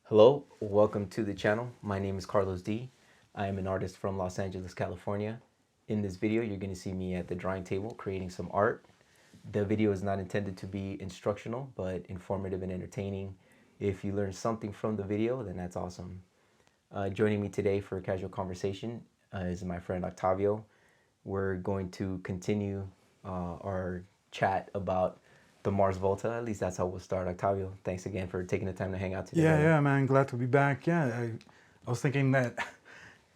Hello, welcome to the channel. My name is Carlos D. I am an artist from Los Angeles, California. In this video, you're going to see me at the drawing table creating some art. The video is not intended to be instructional, but informative and entertaining. If you learn something from the video, then that's awesome. Joining me today for a casual conversation is my friend Octavio. We're going to continue our chat about the Mars Volta. At least that's how we'll start. Octavio, thanks again for taking the time to hang out today, Yeah, brother. yeah, man. Glad to be back. Yeah, I was thinking that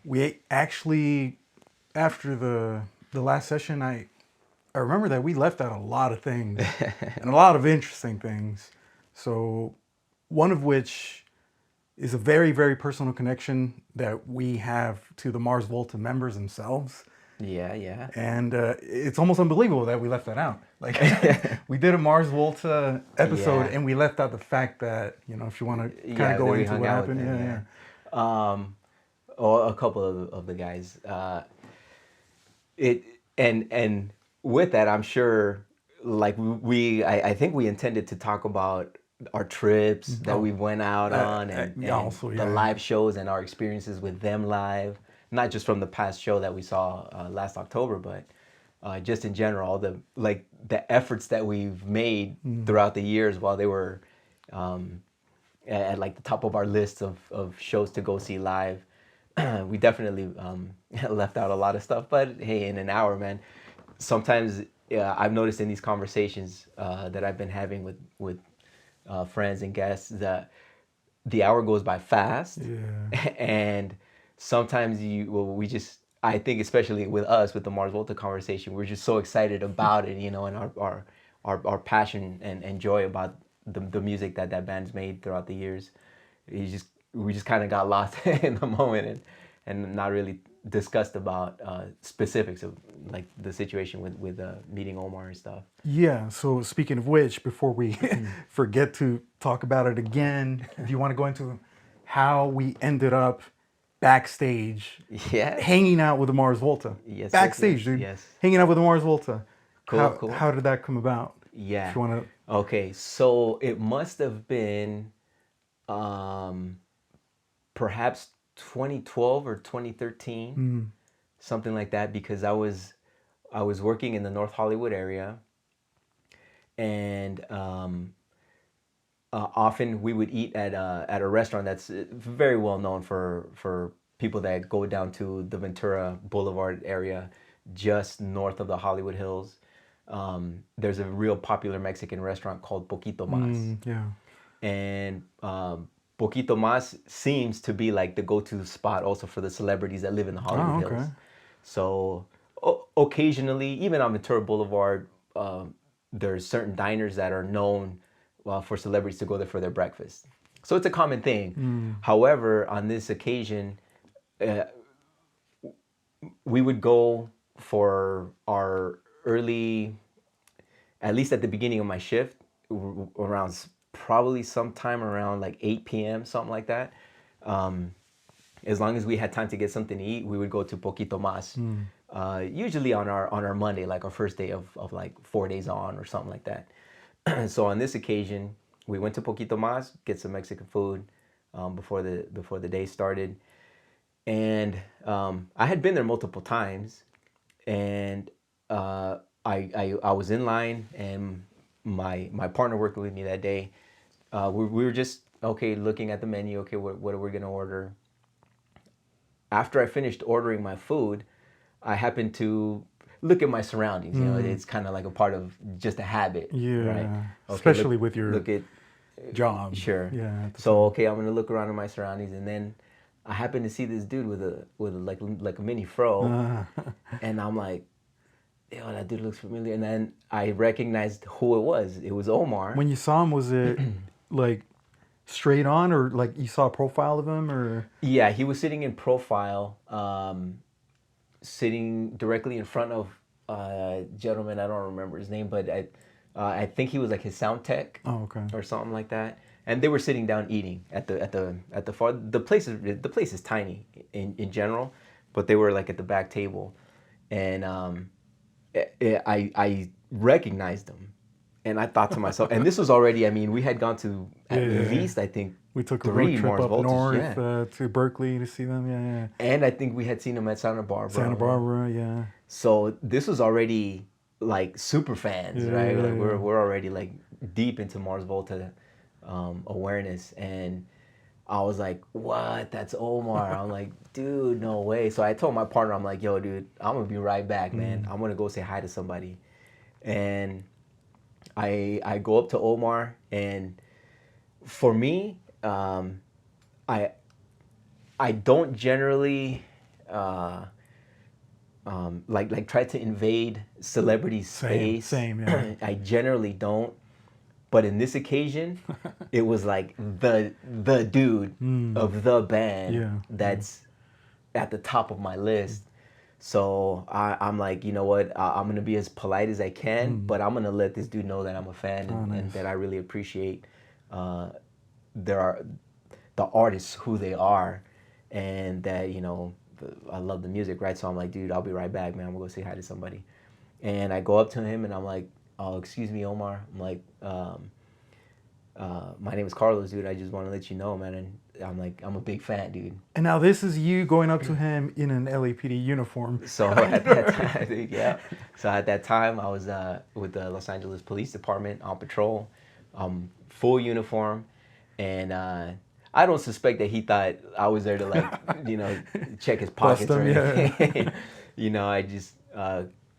we actually, after the last session, I remember that we left out a lot of things and a lot of interesting things. So one of which is a very, very personal connection that we have to the Mars Volta members themselves. Yeah, yeah. And it's almost unbelievable that we left that out. Like, we did a Mars Volta episode Yeah. and we left out the fact that, if you want to kind Yeah, of go that we into hung what out with happened. them, Yeah, yeah. yeah. Or a couple of the guys. It and with that, I'm sure, like I think we intended to talk about our trips that Oh, we went out on yeah, and also, the yeah, yeah. live shows and our experiences with them live, not just from the past show that we saw last October, but just in general, all the efforts that we've made throughout the years while they were at like the top of our list of shows to go see live. We definitely left out a lot of stuff, but hey, in an hour, man, sometimes I've noticed in these conversations that I've been having with friends and guests that the hour goes by fast, Yeah. and sometimes we just, I think especially with us with the Mars Volta conversation, we're just so excited about it, and our passion and joy about the music that band's made throughout the years. We just kind of got lost in the moment and not really discussed about specifics of like the situation with meeting Omar and stuff. Yeah, so speaking of which, before we forget to talk about it again, do you want to go into how we ended up backstage Yeah. hanging out with the Mars Volta? Yes. Yes. Backstage, Yes. dude. Yes. Hanging out with the Mars Volta. Cool. How Cool. did that come about? Yeah. If you want Okay. So it must have been um, perhaps 2012 or 2013, to. something like that, because I was working in the North Hollywood area, and often we would eat at a restaurant that's very well known for people that go down to the Ventura Boulevard area, just north of the Hollywood Hills. There's a real popular Mexican restaurant called Poquito Mas, Yeah. and Poquito Mas seems to be like the go-to spot also for the celebrities that live in the Hollywood Oh, Hills. okay. So occasionally, even on Ventura Boulevard, there's certain diners that are known for celebrities to go there for their breakfast. So it's a common thing. However, on this occasion, we would go for our early, at least at the beginning of my shift, around probably sometime around like 8 p.m., something like that. As long as we had time to get something to eat, we would go to Poquito Mas. Usually on our Monday, like our first day of like 4 days on or something like that. So on this occasion, we went to Poquito Mas, get some Mexican food before the day started, and I had been there multiple times, and I was in line, and my partner working with me that day, we were just okay looking at the menu. Okay, what are we gonna order? After I finished ordering my food, I happened to look at my surroundings. It's kind of like a part of just a habit, right? Yeah. Okay, Especially with your look at job. sure. Yeah. So okay, I'm gonna look around at my surroundings, and then I happened to see this dude with like a mini fro, and I'm like, yo, that dude looks familiar. And then I recognized who it was. It was Omar. When you saw him, was it like straight on, or like you saw a profile of him, or? Yeah, he was sitting in profile, sitting directly in front of a gentleman. I don't remember his name, but I think he was like his sound tech Oh, okay. or something like that. And they were sitting down eating at the far. The place is tiny in general, but they were like at the back table, and I recognized them, And I thought to myself, and this was already, I mean, we had gone to at Yeah. least, I think, We took a road 3 trip Mars up Voltas, north yeah. to Berkeley to see them. Yeah. And I think we had seen them at Santa Barbara. Santa Barbara. Yeah. So this was already like super fans, right? Like Yeah. we're already like deep into Mars Volta awareness, and I was like, "What? That's Omar." I'm like, "Dude, no way." So I told my partner, I'm like, "Yo, dude, I'm gonna be right back, man. I'm gonna go say hi to somebody." And I go up to Omar, and for me, I I don't generally like try to invade celebrity space. Same, yeah. I generally don't. But in this occasion, it was like the dude of the band Yeah. that's at the top of my list. So I'm like, you know what? I'm gonna be as polite as I can, but I'm gonna let this dude know that I'm a fan and that I really appreciate uh, their the artists who they are, and that I love the music, right? So I'm like, dude, I'll be right back, man. I'm gonna go say hi to somebody, and I go up to him and I'm like, oh, excuse me, Omar. I'm like, my name is Carlos, dude. I just want to let you know, man. And I'm like, I'm a big fan, dude. And now this is you going up to him in an LAPD uniform. So at that time, yeah. So at that time, I was with the Los Angeles Police Department on patrol, full uniform, and I don't suspect that he thought I was there to check his pockets or anything. Yeah. I just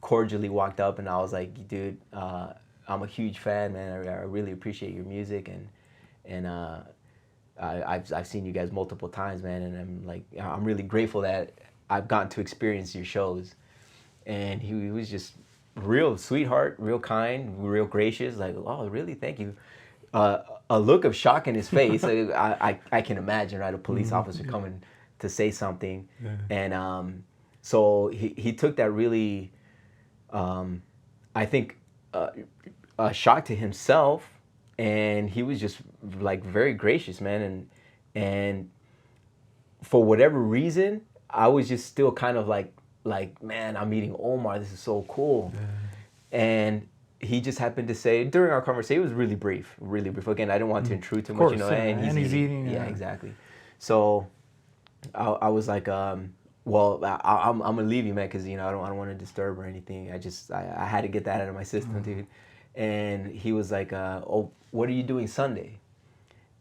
cordially walked up and I was like, dude, I'm a huge fan, man. I really appreciate your music, and I've seen you guys multiple times, man, and I'm really grateful that I've gotten to experience your shows. And he was just real sweetheart, real kind, real gracious. Like, oh, really? Thank you. A look of shock in his face. I can imagine, right? A police officer coming to say something, and so he took that really, I think, a shock to himself, and he was just like very gracious, man, and for whatever reason, I was just still kind of like man, I'm meeting Omar. This is so cool, and he just happened to say during our conversation, it was really brief, really brief. Again, I didn't want to intrude too much, and he's eating. Yeah, exactly. So I was like, well, I'm gonna leave you, man, because I don't want to disturb or anything. I had to get that out of my system, dude. And he was like, oh, what are you doing Sunday?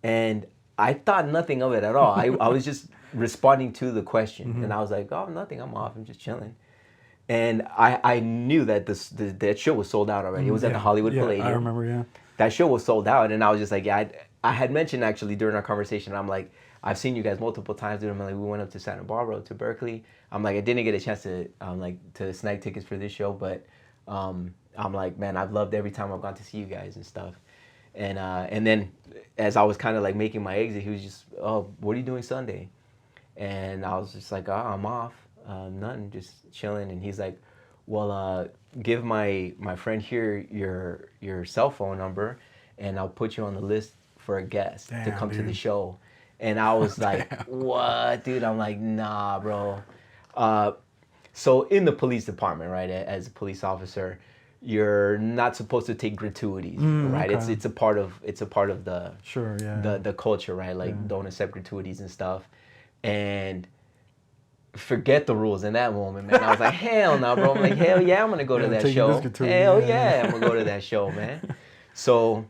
And I thought nothing of it at all. I was just responding to the question, and I was like, oh, nothing. I'm off. I'm just chilling. And I knew that that show was sold out already. It was at the Hollywood Palladium. I remember, yeah. That show was sold out, and I was just like, yeah. I had mentioned actually during our conversation, I'm like, I've seen you guys multiple times, dude. I'm like, we went up to Santa Barbara, to Berkeley. I'm like, I didn't get a chance to snag tickets for this show, but I'm like, man, I've loved every time I've gone to see you guys and stuff. And then as I was kind of like making my exit, he was just, oh, what are you doing Sunday? And I was just like, oh, I'm off, nothing, just chilling. And he's like, well, give my friend here your cell phone number, and I'll put you on the list for a guest to come to the show. And I was like, what, dude? I'm like, nah, bro. So in the police department, right, as a police officer, you're not supposed to take gratuities, right? Okay. It's a part of the the culture, right? Like don't accept gratuities and stuff. And forget the rules in that moment, man. I was like, hell no, bro. I'm like, hell yeah, I'm gonna go to that show. Hell yeah, I'm gonna go to that show, man. So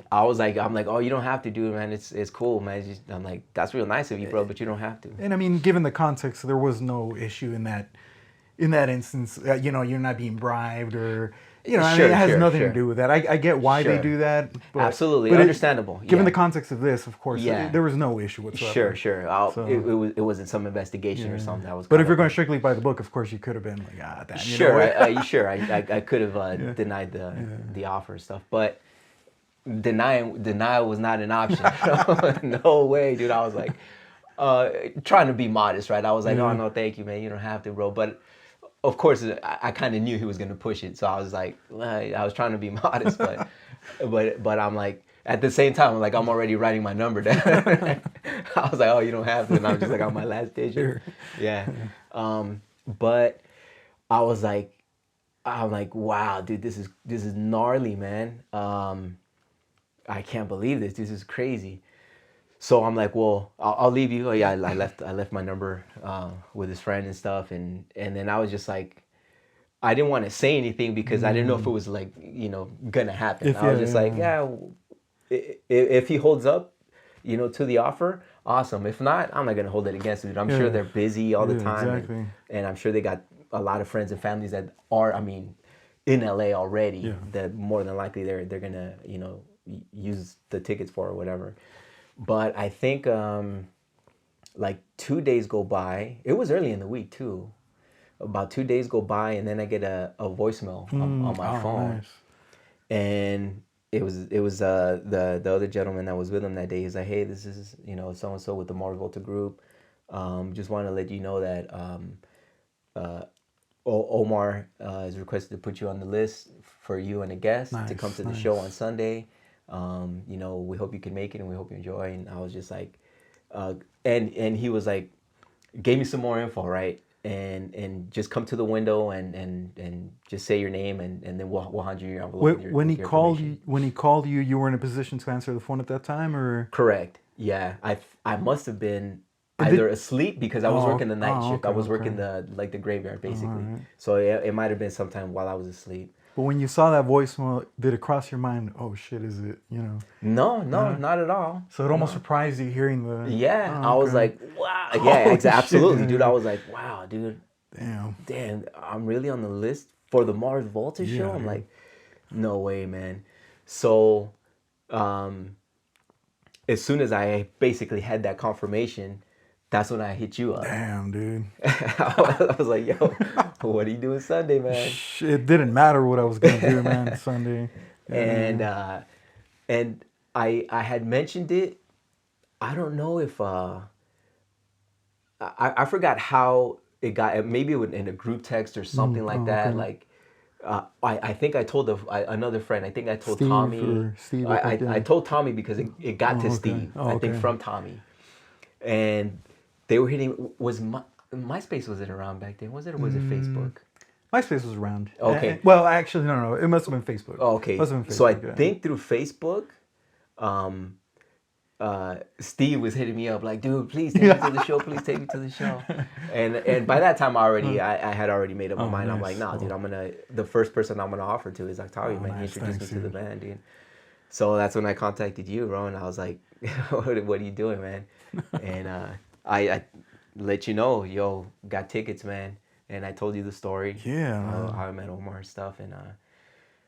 I'm like, oh, you don't have to do it, man. It's cool, man. I'm like, that's real nice of you, bro, but you don't have to. And I mean, given the context, there was no issue in that instance. You're not being bribed or, it has nothing to do with that. I get why they do that. But, absolutely, understandable. Given the context of this, of course, there was no issue whatsoever. Sure. It wasn't some investigation or something that was. But if you're going strictly by the book, of course, you could have been like, damn. Sure, I could have denied the offer and stuff, but denial was not an option. No way, dude. I was like trying to be modest, right? I was like, oh no, thank you, man. You don't have to, bro. But of course, I kind of knew he was gonna push it, so I was like, I was trying to be modest, but I'm like, at the same time, I'm already writing my number down. I was like, oh, you don't have to, and I was just like on my last digit. Yeah. But I was like, I'm like, wow, dude, this is gnarly, man. I can't believe this. This is crazy. So I'm like, well, I'll leave you. Oh yeah, I left my number with his friend and stuff, and then I was just like, I didn't want to say anything because I didn't know if it was like gonna happen. If I was yeah, just like, yeah, yeah, if he holds up, to the offer, awesome. If not, I'm not gonna hold it against him. I'm sure yeah, they're busy all the yeah, time, exactly. and I'm sure they got a lot of friends and families that are, I mean, in LA already. Yeah. That more than likely they're gonna use the tickets for or whatever. But I think like 2 days go by. It was early in the week too. About 2 days go by, and then I get a voicemail on my Oh, phone, nice. and it was the other gentleman that was with him that day. He's like, hey, this is so and so with the Mars Volta group. Just want to let you know that Omar is requested to put you on the list for you and a guest to come Nice, to the show on nice. Sunday. We hope you can make it and we hope you enjoy. And I was just like, uh, and he was like, gave me some more info, right? And just come to the window and just say your name and then we'll hand you your envelope with your When he with your called you, information. you were in a position to answer the phone at that time, or Correct. Yeah, I must have been it either did? asleep because I was working the night shift. I Okay, was okay. working the graveyard Oh, all basically. right. So it might have been sometime while I was asleep. But when you saw that voicemail, did it cross your mind? Oh shit, is it? No, no, No. not at all. So it almost No. surprised you hearing the. Yeah, Oh, I was okay. like, wow. Yeah, Holy shit! absolutely, dude. I Yeah, was like, wow, dude. yeah. Damn, I'm really on the list for the Mars Volta Damn. show. Yeah, I'm dude. like, no way, man. So, um, as soon as I basically had that confirmation, that's when I hit you up. Damn, dude. I was like, yo, what are you doing Sunday, man? It didn't matter what I was gonna do, man. Sunday. and Yeah. uh, and I had mentioned it. I don't know if I forgot how it got. Maybe it was in a group text or something like Oh, that. okay. Like I think I told another friend. I think I told Steve Tommy. or Steve, I I, think. I, I Yeah. told Tommy because it got to Oh, okay. Steve. Oh, I think okay. from Tommy, and they were hitting. MySpace was it around back then? Was it or was it Facebook? MySpace was around. Okay. Well, actually, no, no. It must have been Facebook. Oh, okay. Must have been So I Facebook. Yeah. think through Facebook, um, Steve was hitting me up like, dude, please take me to the show. Please take me to the show. And by that time I had already made up my Oh, mind. I'm like, nice. nah, dude, Oh, the first person I'm gonna offer to is Octavio, oh, man. He nice. introduced me Thanks, to the dude. band, dude. So that's when I contacted you, bro, and I was like, what are you doing, man? And I let you know, yo, got tickets, man. And I told you the story, Yeah, how man. I met Omar and stuff. And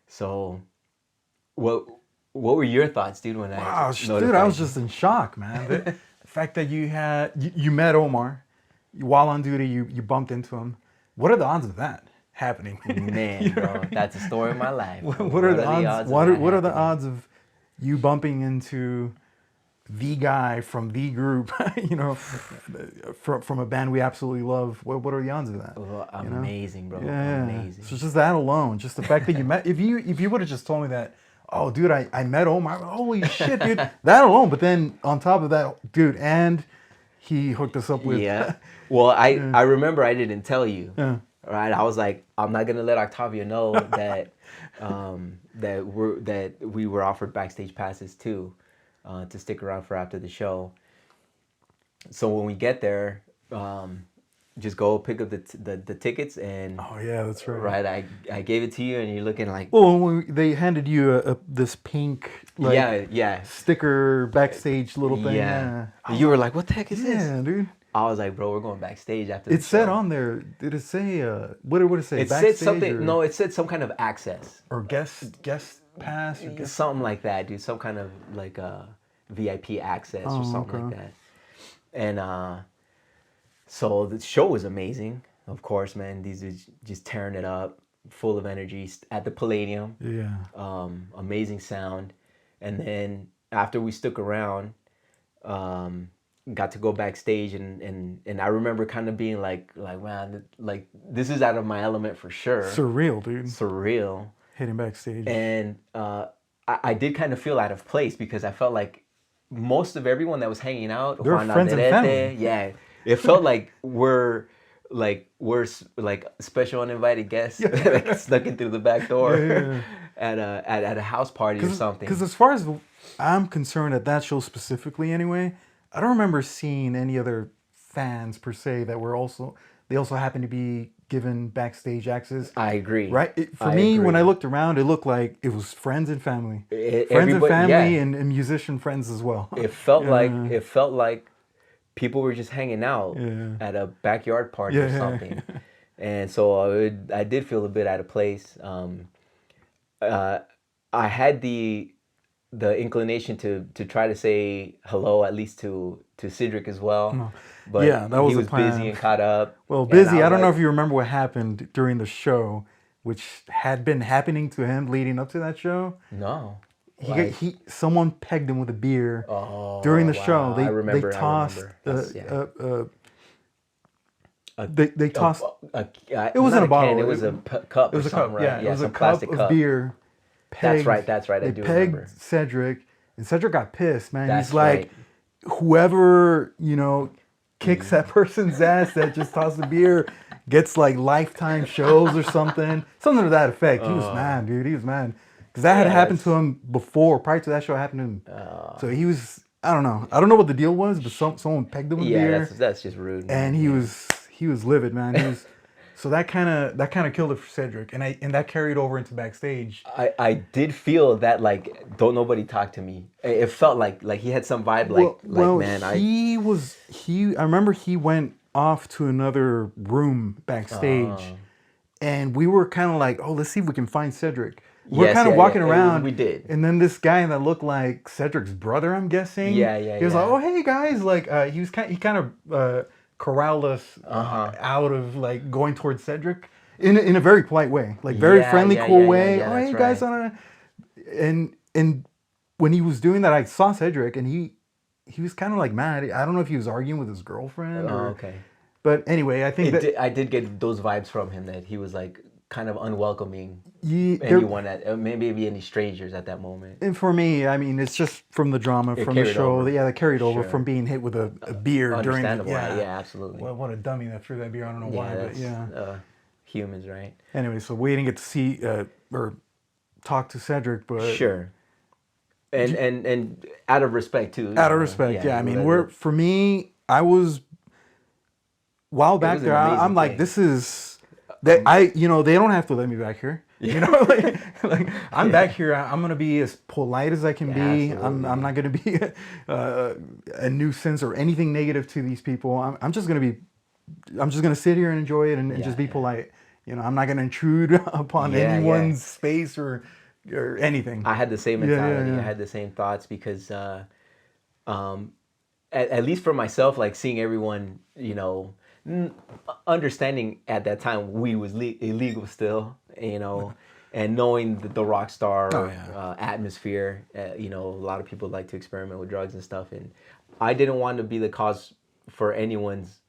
so what what were your thoughts, dude, when I Wow, dude, I was notified you? just in shock, man. The fact that you met Omar while on duty, you bumped into him. What are the odds of that happening? You Man, know bro, what I mean? that's the story of my life, bro. What are What the are the odds? odds of that What are the happening? odds of you bumping into the guy from the group? From a band we absolutely love. What are the odds of that? Well, You know? amazing, bro. Yeah. So Amazing. just that alone, just the fact that you met. If you would have just told me that, oh, dude, I met Omar. Holy shit, dude, that alone. But then on top of that, dude, and he hooked us up with. Yeah. Well, Yeah. I remember I didn't tell you, Yeah. right? I was like, I'm not gonna let Octavia know that that we were offered backstage passes too, to stick around for after the show. So when we get there, just go pick up the tickets and Oh yeah, that's right. right, I gave it to you and you're looking like, Well, when they handed you this pink yeah, yeah, sticker backstage little thing. yeah. Yeah. I And was you were like, like, what the heck is this? yeah, dude. I was like, bro, we're going backstage after the It said show. on there. Did it say? What did it say? It said Backstage something. No, it said some kind of access, or guest pass or guest. something like that, dude. Some kind of like VIP access or Oh, something like okay. that. And so the show was amazing. Of course, man. These are just tearing it up, full of energy at the Palladium. Yeah. Amazing sound. And then after we stuck around, um, got to go backstage and I remember kind of being like man, like this is out of my element for sure. Surreal, dude. Surreal. Hitting backstage. And I did kind of feel out of place because I felt like most of everyone that was hanging out, They're Juan friends and Alderete, family. yeah, it felt like we're like we're like special uninvited guests Yeah. like snuck in through the back Yeah, door yeah. at a house party or Because something. as far as I'm concerned, at that show specifically, anyway, I don't remember seeing any other fans per se that were also they also happened to be given backstage access. I agree. Right? For I me, when I agree. looked around, it looked like it was friends and family, Everybody, yeah. and musician friends as well. It Yeah, felt like people were just hanging out yeah, at a backyard party or yeah, something, and so I did feel a bit out of place. Uh, I had the inclination to try to say hello at least to Cedric as well, no. but Yeah, that was he the was busy plan. and caught up, Well, and I busy. I was don't know like, if you remember what happened during the show, which had been happening to him leading up to that show. no, like, Someone pegged him with a beer during oh the show. wow, They I tossed remember. That's yeah. A, they a, tossed. It not wasn't a a can. bottle. It was a cup It or was a something, cup. right? Yeah, it Yeah, was a some cup plastic of cup. beer. That's Pegged. right. That's right. I They do pegged remember. Cedric, and Cedric got pissed. Man, he's That's right. like, whoever kicks that person's ass that just tossed the beer gets like lifetime shows or something to that effect. He was mad, dude. He was mad because that had Yeah, happened to that's him before, prior to that show happened to him. So he was. I don't know. I don't know what the deal was, but someone pegged him with yeah, beer, that's just rude, and man. Yeah. he was livid, man. He was. So that kind of killed it for Cedric, and that carried over into backstage. I did feel that like don't nobody talk to me. It felt like he had some vibe like Well, man I I remember he went off to another room backstage, uh, and we were kind of like, oh, let's see if we can find Cedric. We're yes, kind of yeah, walking we around, did, and then this guy that looked like Cedric's brother, I'm guessing, yeah, he was like, yeah, oh, hey guys, like he kind of corralled us uh-huh, out of like going towards Cedric in a very polite way, like very friendly, cool way. yeah, Oh, that's hey guys, right. and when he was doing that, I saw Cedric, and he was kind of like mad. I don't know if he was arguing with his girlfriend Oh, or, okay. but anyway, I think that I did get those vibes from him that he was like kind of unwelcoming there. anyone at maybe any strangers at that moment. And for me, I mean, it's just from the drama It from the carried show. over. Yeah, that carried over Sure. from being hit with a beer during the, Understandable, right? yeah. Yeah, absolutely. What a dummy that threw that beer. I don't know Yeah, why, but that's yeah. humans, right? Anyway, so we didn't get to see or talk to Cedric, but Sure. And out of respect too, out of respect, yeah, yeah. I mean, for me, I was while it back was an there. I'm amazing like, thing. this is that they don't have to let me back here. Like I'm back here. I'm gonna be as polite as I can Yeah, be. I'm absolutely. not gonna be a nuisance or anything negative to these people. I'm just gonna sit here and enjoy it and Yeah, just be yeah, polite. I'm not gonna intrude upon yeah, yeah. anyone's space or anything. I had the same Yeah, yeah, mentality. I yeah. had the same thoughts because, um, at least for myself, like seeing everyone, n- understanding at that time we was illegal still, and knowing the rock Oh star yeah. atmosphere, a lot of people like to experiment with drugs and stuff, and I didn't want to be the cause for anyone's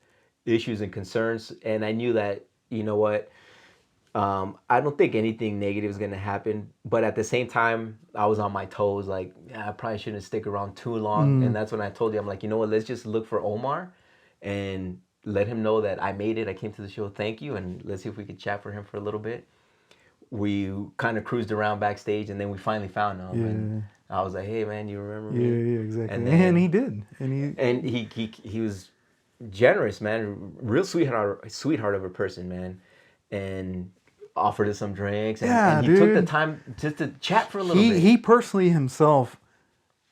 issues and concerns, and I knew that, you know what, I don't think anything negative is gonna happen, but at the same time, I was on my toes. Like, yeah, I probably shouldn't stick around too long. And that's when I told you, I'm like, you know what? Let's just look for Omar, and let him know that I made it. I came to the show. Thank you, and let's see if we could chat for him for a little bit. We kind of cruised around backstage, and then we finally found him. And Yeah. I was like, hey man, you remember Yeah, me? yeah, exactly. And And he then did. and he was generous, man. Real sweetheart of a person, man. And offered us some drinks, and Yeah, he took the dude. time just to chat for a little bit. He personally himself,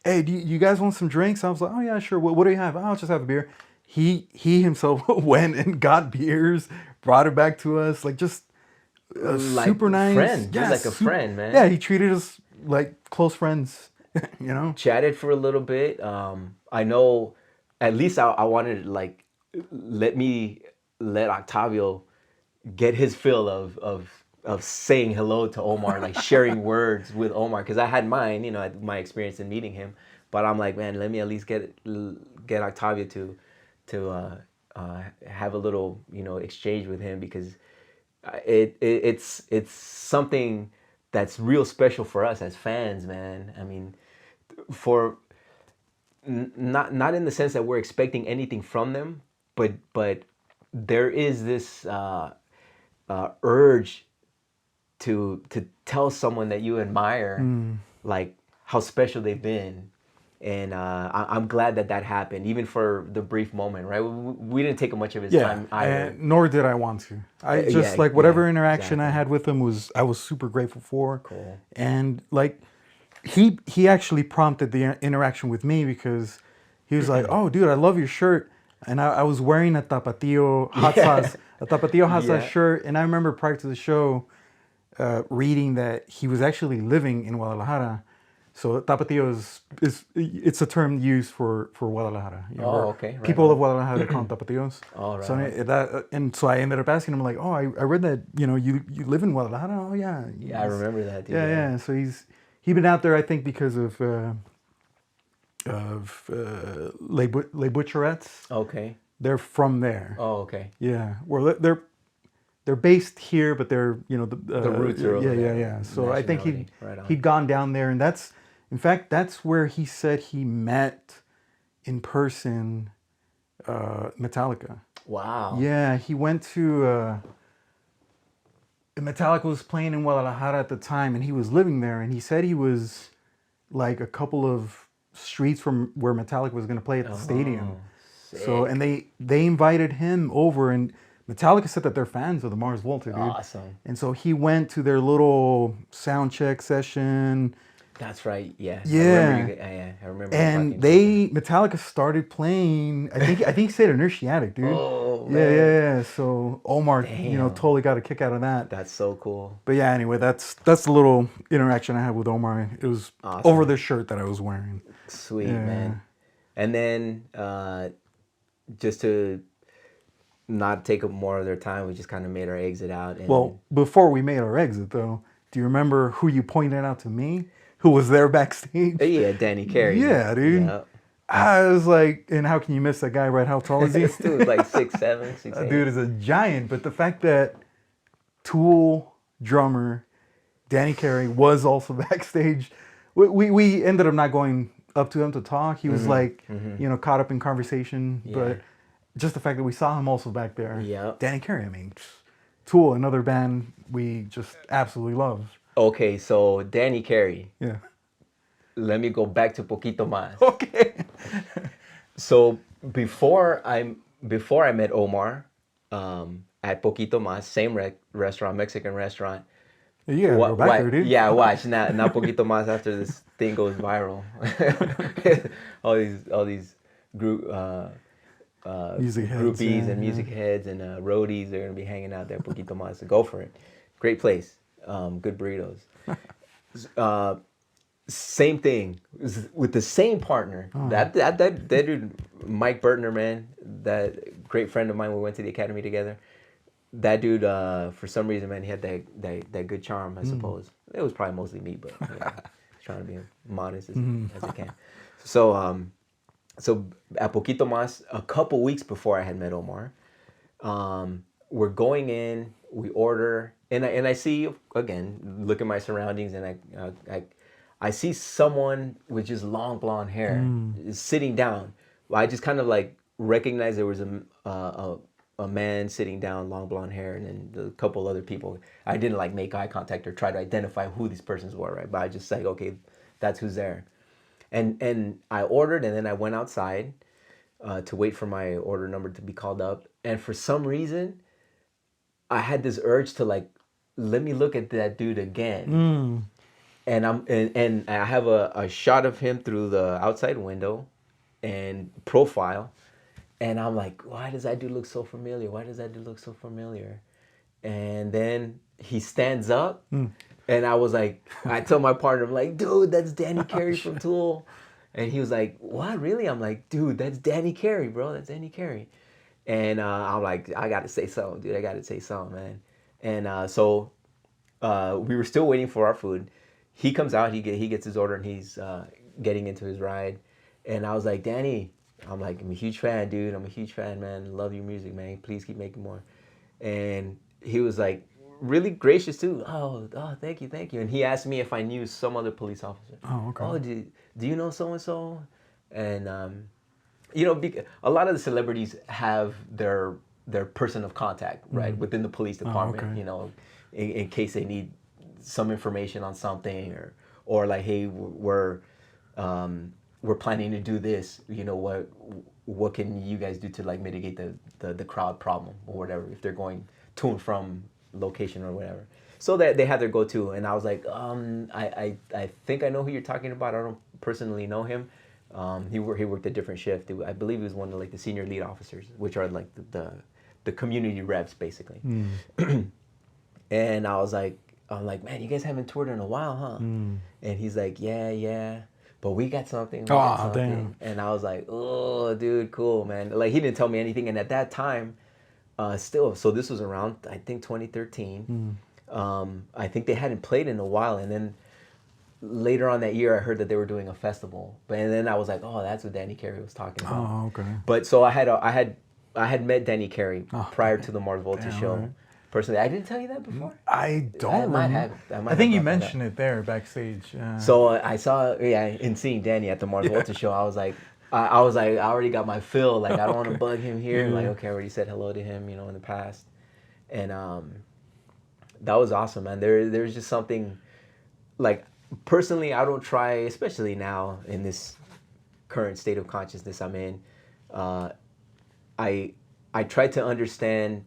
hey, do you guys want some drinks? I was like, oh yeah, sure. What do you have? Oh, I'll just have a beer. He himself went and got beers, brought it back to us, like just Like super nice. friend, just Yeah, like a friend, yeah, man. he treated us like close friends, you know? Chatted for a little bit. I know, at least I wanted to, like, let me let Octavio get his fill of saying hello to Omar, like sharing words with Omar, because I had mine, my experience in meeting him. But I'm like, man, let me at least get Octavio to have a little, exchange with him, because it's something that's real special for us as fans, man. I mean, for not in the sense that we're expecting anything from them, but there is this urge to tell someone that you admire, like how special they've been. And I'm glad that that happened, even for the brief moment, right? We didn't take much of his Yeah, time either. and nor did I want to. I just Yeah, like yeah, whatever interaction I exactly. had with him I was super grateful for, Cool. and like he actually prompted the interaction with me because he was like, "Oh, dude, I love your shirt," and I was wearing Yeah, a tapatio hot sauce yeah. shirt, and I remember prior to the show reading that he was actually living in Guadalajara. So tapatio is it's a term used for Guadalajara, you know, Oh, or okay, right people of on. Guadalajara they call them tapatios. Oh, right So on. and so I ended up asking him like, oh, I read that you live in Guadalajara. Oh yeah, Yeah, I remember that, dude. yeah, Yeah. yeah. So he's been out there I think because of Les Butcherettes. Okay. They're from there. Oh, okay. Yeah, well they're based here, but they're The roots are over yeah, yeah, there. yeah. So I think Nationality, right on. he'd gone down there, and in fact that's where he said he met in person Metallica. Wow. Yeah, he went to Metallica was playing in Guadalajara at the time, and he was living there, and he said he was like a couple of streets from where Metallica was going to play at the Oh, stadium. So, and sick. they invited him over, and Metallica said that they're fans of the Mars Volta, dude. Awesome. And so he went to their little sound check session. That's right. Yeah, I remember you. Yeah, Yeah, I remember you and talking about that. Metallica started playing. I think he said Inertiatic, dude. Oh Yeah, yeah, man, yeah. So Omar, damn, totally got a kick out of that. that's so cool. But yeah, anyway, that's the little interaction I had with Omar. It was over Awesome. the shirt that I was wearing. Sweet, Yeah. man. And then just to not take up more of their time, we just kind of made our exit out. And Well, before we made our exit, though, do you remember who you pointed out to me? Who was there backstage? yeah, Danny Carey. Yeah, dude. Yeah. I was like, and how can you miss that guy, right? How tall is he? This dude's like 6'7", six That eight. dude is a giant. But the fact that Tool drummer Danny Carey was also backstage, we ended up not going up to him to talk. He was like, caught up in conversation. Yeah. But just the fact that we saw him also back there. Yep. Danny Carey, I mean, Tool, another band we just absolutely love. Okay, so Danny Carey. Yeah. Let me go back to Poquito Más. Okay. So before I met Omar, at Poquito Más, same restaurant, Mexican restaurant. You gotta go back there, dude. Yeah, watch now. Poquito Más after this thing goes viral. all these group Music heads, groupies yeah, and music heads and roadies. They're gonna be hanging out there. Poquito Más. So go for it. Great place. Good burritos. Same thing with the same partner. That dude, Mike Bertner, man, that great friend of mine. We went to the academy together. That dude, for some reason, man, he had that good charm. I suppose it was probably mostly me, but yeah, trying to be modest as I can. So at Poquito Mas, a couple weeks before I had met Omar, we're going in. We order, and I see again, look at my surroundings, and I see someone with just long blonde hair sitting down. I just kind of like recognized there was a man sitting down, long blonde hair, and then a couple other people. I didn't like make eye contact or try to identify who these persons were, right? But I just said, okay, that's who's there. And I ordered, and then I went outside to wait for my order number to be called up. And for some reason, I had this urge to like, let me look at that dude again. And and I have a shot of him through the outside window and profile. And I'm like, why does that dude look so familiar? Why does that dude look so familiar? And then he stands up, and I was like, I tell my partner, I'm like, dude, that's Danny Carey from Tool. And he was like, what, really? I'm like, dude, that's Danny Carey, bro. That's Danny Carey. And I'm like, I got to say something, dude. I got to say something, man. And so we were still waiting for our food. He comes out, he gets his order, and he's getting into his ride. And I was like, Danny, I'm like, I'm a huge fan, dude. I'm a huge fan, man. Love your music, man. Please keep making more. And he was like, really gracious too. Oh, thank you, thank you. And he asked me if I knew some other police officer. Oh, okay. Oh, do you know so and so? And a lot of the celebrities have their their person of contact, right, within the police Oh, department. okay. You know, in case they need some information on something, or like, hey, we're planning to do this. You know, what can you guys do to like mitigate the crowd problem or whatever if they're going to and from location or whatever. So that they had their go-to, and I was like, I think I know who you're talking about. I don't personally know him. He worked a different shift. I believe he was one of like the senior lead officers, which are like the community reps basically. And I'm like, man, you guys haven't toured in a while, huh? And he's like, yeah, but we got something, Oh, damn. And I was like, oh, dude, cool, man. Like, he didn't tell me anything, and at that time, still, so this was around, I think, 2013. I think they hadn't played in a while, and then later on that year, I heard that they were doing a festival. And then I was like, oh, that's what Danny Carey was talking about. Oh, okay. But so I had met Danny Carey prior to the Mars Volta damn, show. alright. Personally, I didn't tell you that before. I don't I might remember. have. I think you brought that up. mentioned it there backstage. So I saw, in seeing Danny at the Mars Volta show, I was like, I already got my fill. Like, I don't want to bug him here. Yeah. Like, okay, I already said hello to him, in the past, and that was awesome, man. There's just something, like, personally, I don't try, especially now in this current state of consciousness I'm in. I try to understand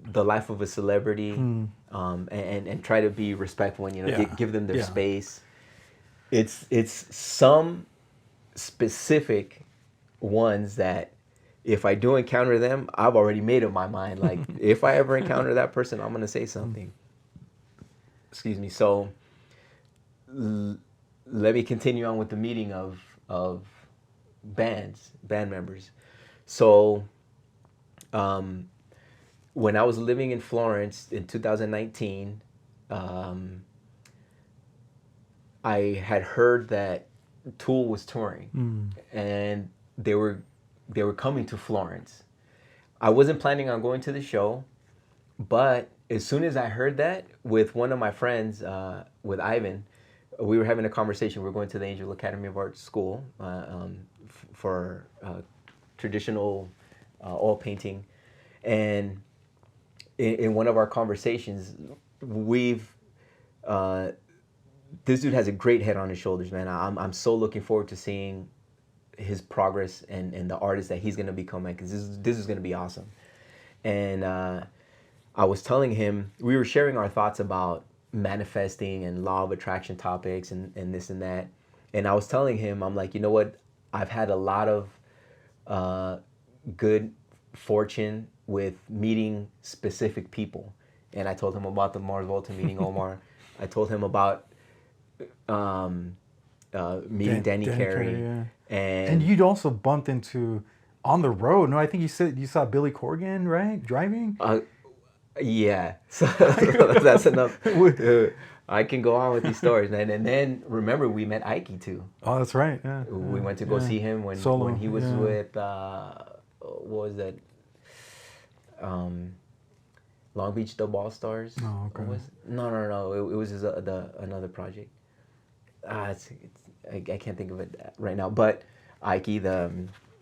the life of a celebrity, and try to be respectful and Yeah. give them their Yeah. space. It's some specific ones that if I do encounter them, I've already made up my mind. Like, if I ever encounter that person, I'm gonna say something. Excuse me. So let me continue on with the meeting of band members. So when I was living in Florence in 2019, I had heard that Tool was touring, and they were coming to Florence. I wasn't planning on going to the show, but as soon as I heard that, with one of my friends, with Ivan, we were having a conversation. We were going to the Angel Academy of Art School for traditional oil painting, and in one of our conversations, this dude has a great head on his shoulders, man. I'm so looking forward to seeing his progress and the artist that he's gonna become, man, because this is gonna be awesome. And I was telling him, we were sharing our thoughts about manifesting and law of attraction topics and this and that. And I was telling him, I'm like, you know what? I've had a lot of good fortune with meeting specific people. And I told him about the Mars Volta meeting Omar. I told him about meeting Danny Carey. yeah. And And you'd also bumped into on the road. No, I think you said you saw Billy Corgan, right? Driving? yeah, so that's enough. Dude, I can go on with these stories, man. And then remember, we met Ike too. Oh, that's right. Yeah. We went to go see him when Solo, he was yeah. with what was that? Long Beach Dub All Stars. Oh, okay. No. It was his, another project. I can't think of it right now. But Ike, the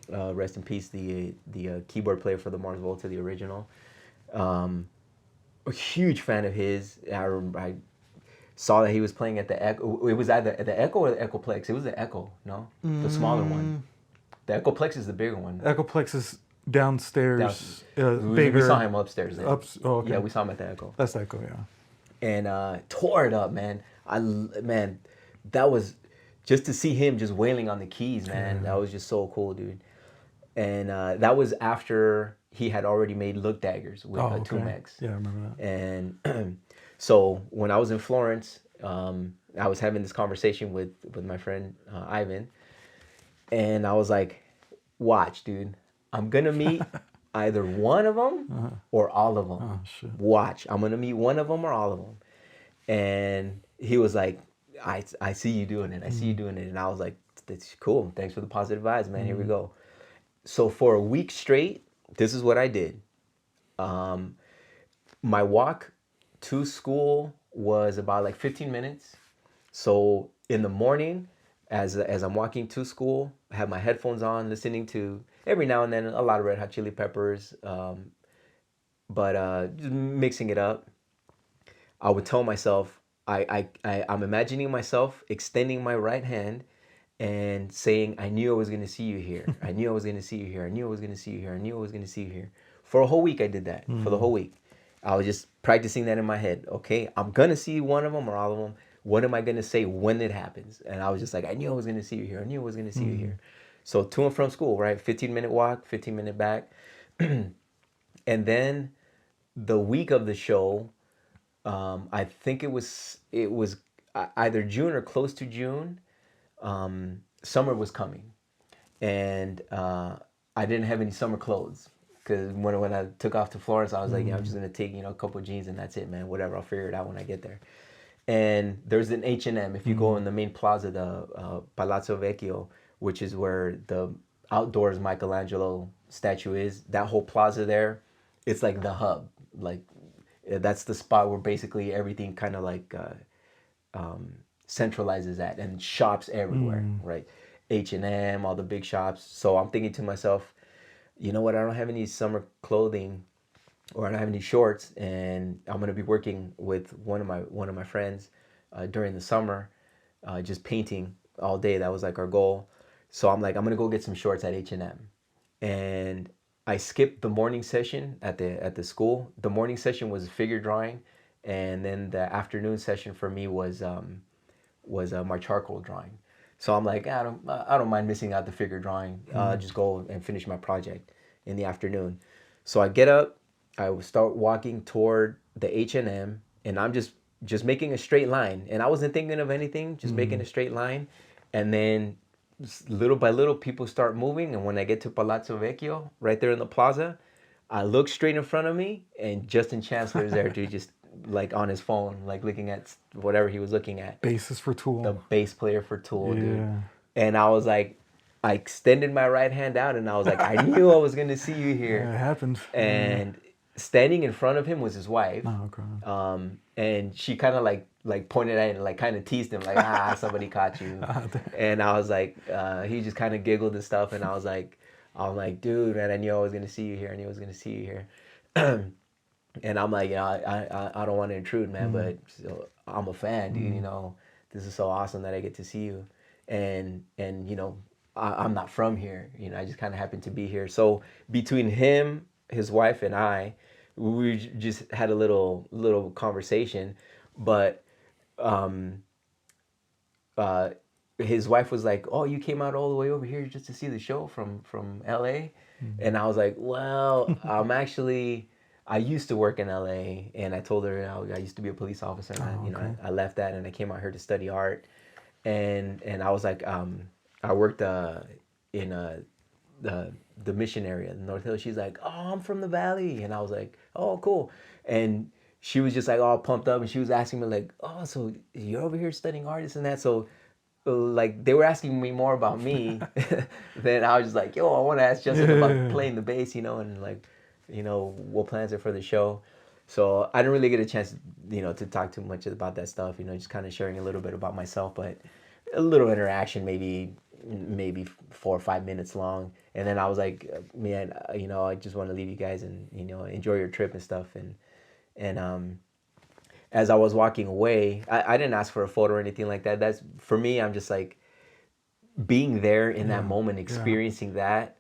rest in peace, the keyboard player for the Mars Volta, the original. A huge fan of his. I saw that he was playing at the Echo. It was at the Echo or the Echoplex. It was the Echo, no, the smaller one. The Echoplex is the bigger one. Echoplex is downstairs. We Bigger. saw him upstairs there. Oh, okay. Yeah, we saw him at the Echo. That's Echo, yeah. And tore it up, man. Man, that was just to see him just wailing on the keys, man. Yeah. That was just so cool, dude. And that was after he had already made Look Daggers with okay. Tumex. Yeah, I remember that. And so when I was in Florence, I was having this conversation with my friend Ivan, and I was like, "Watch, dude, I'm gonna meet either one of them or all of them. Oh, shit. Watch, I'm gonna meet one of them or all of them." And he was like, I see you doing it. I see you doing it. And I was like, that's cool. Thanks for the positive vibes, man. Here we go. So for a week straight, this is what I did. My walk to school was about like 15 minutes. So in the morning, as I'm walking to school, I have my headphones on, listening to every now and then a lot of Red Hot Chili Peppers, but just mixing it up. I would tell myself, I'm imagining myself extending my right hand and saying, I knew I was going to see you here. I knew I was going to see you here. I knew I was going to see you here. I knew I was going to see you here. For a whole week, I did that. For the whole week. I was just practicing that in my head. Okay, I'm going to see one of them or all of them. What am I going to say when it happens? And I was just like, I knew I was going to see you here. I knew I was going to see you here. So to and from school, right? 15-minute walk, 15-minute back. And then the week of the show, I think it was either June or close to June. Summer was coming, and I didn't have any summer clothes because when I took off to Florence, I was like, yeah, I'm just gonna take a couple of jeans and that's it, man. Whatever, I'll figure it out when I get there. And there's an H&M. If you go in the main plaza, the Palazzo Vecchio, which is where the outdoors Michelangelo statue is, that whole plaza there, it's like the hub. Like that's the spot where basically everything kind of like centralizes at, and shops everywhere, right? H&M, all the big shops. So I'm thinking to myself, you know what? I don't have any summer clothing, or I don't have any shorts, and I'm gonna be working with one of my friends during the summer, just painting all day. That was like our goal. So I'm like, I'm gonna go get some shorts at H&M, and I skipped the morning session at the school. The morning session was figure drawing, and then the afternoon session for me was my charcoal drawing. So I'm like, I don't mind missing out the figure drawing. Just go and finish my project in the afternoon. So I get up, I will start walking toward the H&M, and I'm just making a straight line. And I wasn't thinking of anything, just making a straight line. And then little by little, people start moving. And when I get to Palazzo Vecchio, right there in the plaza, I look straight in front of me, and Justin Chancellor's there, dude, just like on his phone, like looking at whatever he was looking at. Basis for The Tool. bass player for Tool, dude. Yeah. And I was like, I extended my right hand out, and I was like, I knew I was gonna see you Yeah, here. it happened. And standing in front of him was his wife. Oh, okay. And she kind of like pointed at him and like kind of teased him, like, somebody caught you. And I was like, he just kind of giggled and stuff, and I'm like, dude, man, I knew I was gonna see you here. I knew I was gonna see you here. And I'm like, yeah, I don't want to intrude, man, but so, I'm a fan, dude. This is so awesome that I get to see you, and I'm not from here. I just kind of happened to be here. So between him, his wife, and I, we just had a little conversation, but uh, his wife was like, "Oh, you came out all the way over here just to see the show from LA?" And I was like, "Well, I'm actually." I used to work in LA, and I told her I used to be a police officer, and okay. I left that, and I came out here to study art, and I was like, I worked in the Mission area, North Hill. She's like, "Oh, I'm from the Valley," and I was like, "Oh, cool," and she was just like all pumped up, and she was asking me like, "Oh, so you're over here studying art, this and that?" So like they were asking me more about me than I was just like, yo, I want to ask Justin about playing the bass, and like, what plans are for the show. So I didn't really get a chance, to talk too much about that stuff, just kind of sharing a little bit about myself, but a little interaction, maybe 4 or 5 minutes long. And then I was like, man, I just want to leave you guys and, enjoy your trip and stuff. And as I was walking away, I didn't ask for a photo or anything like that. That's for me. I'm just like being there in that moment, experiencing that.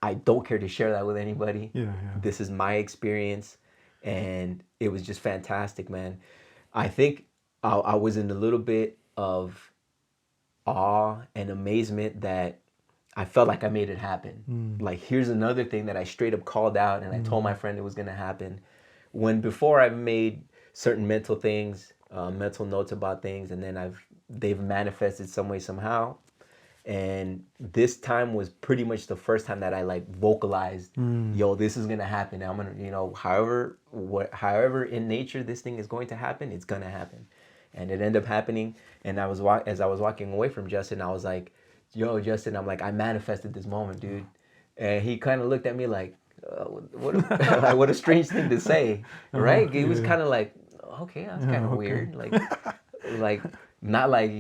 I don't care to share that with anybody. Yeah. This is my experience, and it was just fantastic, man. I think I was in a little bit of awe and amazement that I felt like I made it happen. Like, here's another thing that I straight up called out, and I told my friend it was gonna happen. When before I've made certain mental things, mental notes about things, and then they've manifested some way somehow. And this time was pretty much the first time that I like vocalized, yo, this is gonna happen. I'm gonna, however in nature this thing is going to happen, it's gonna happen. And it ended up happening. And as I was walking away from Justin, I was like, yo, Justin, I'm like, I manifested this moment, dude. And he kind of looked at me like, like, what a strange thing to say, right? It was kind of like, okay, that's kind of weird. Like not like,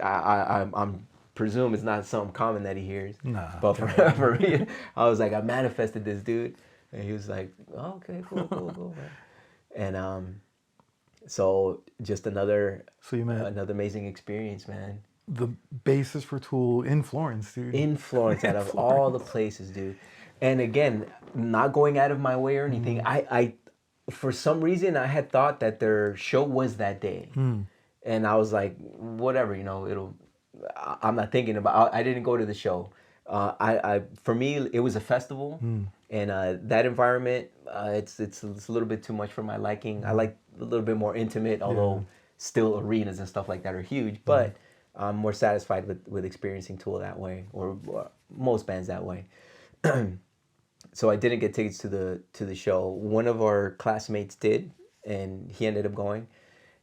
I'm presume it's not something common that he hears. Nah. But for me, I was like, I manifested this, dude. And he was like, oh, okay, cool, cool, cool, man. And so just So you met another amazing experience, man. the basis for Tool in Florence, dude. In Florence, In out of all the Florence. places, dude. And again, not going out of my way or anything. I for some reason I had thought that their show was that day, and I was like, whatever, it'll. I'm not thinking about. I didn't go to the show. For me, it was a festival, and that environment, it's a little bit too much for my liking. I like a little bit more intimate, Yeah. although still arenas and stuff like that are huge, but. I'm more satisfied with experiencing Tool that way, or most bands that way. So I didn't get tickets to the show. One of our classmates did, and he ended up going.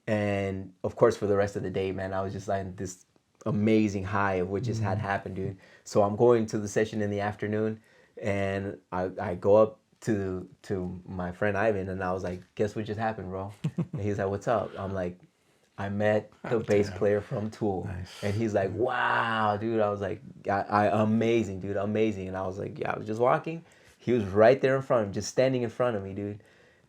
And of course, for the rest of the day, man, I was just like this amazing high of what just had happened, dude. So I'm going to the session in the afternoon, and I go up to my friend Ivan, and I was like, "Guess what just happened, bro?" And he's like, "What's up?" I'm like, I met the Oh, bass damn. player from Tool, Nice. and he's like, "Wow, dude!" I was like, Amazing, dude, amazing." And I was like, "Yeah, I was just walking. He was right there in front of me, just standing in front of me, dude."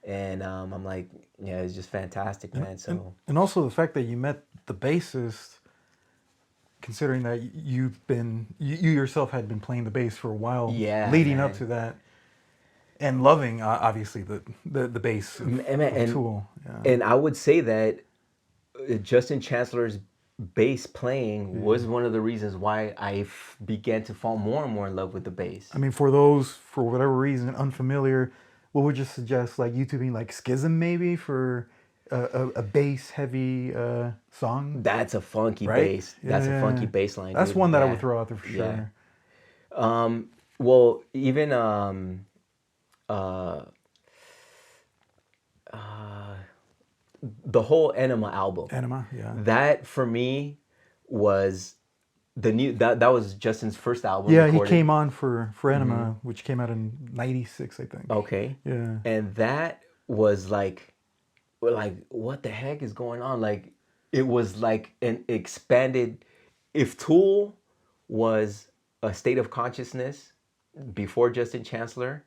And I'm like, "Yeah, it's just fantastic, man." So And also the fact that you met the bassist, considering that you yourself had been playing the bass for a while yeah, leading up man. to that, and loving obviously the bass of And Tool. Yeah. and I would say that Justin Chancellor's bass playing was one of the reasons why began to fall more and more in love with the bass. I mean, for those for whatever reason unfamiliar, what would you suggest? Like YouTubing like Schism maybe for a bass heavy song, That's a funky right? bass. Yeah, That's a yeah. funky bass line, That's dude. one that I would Yeah, throw out there for yeah. sure. Well, even the whole Enema album. Enema, yeah. That for me was the new that was Justin's first album Yeah, he recorded. came on for Enema, which came out in '96, I think. Okay. Yeah. And that was like what the heck is going on? Like it was like an expanded if Tool was a state of consciousness before Justin Chancellor,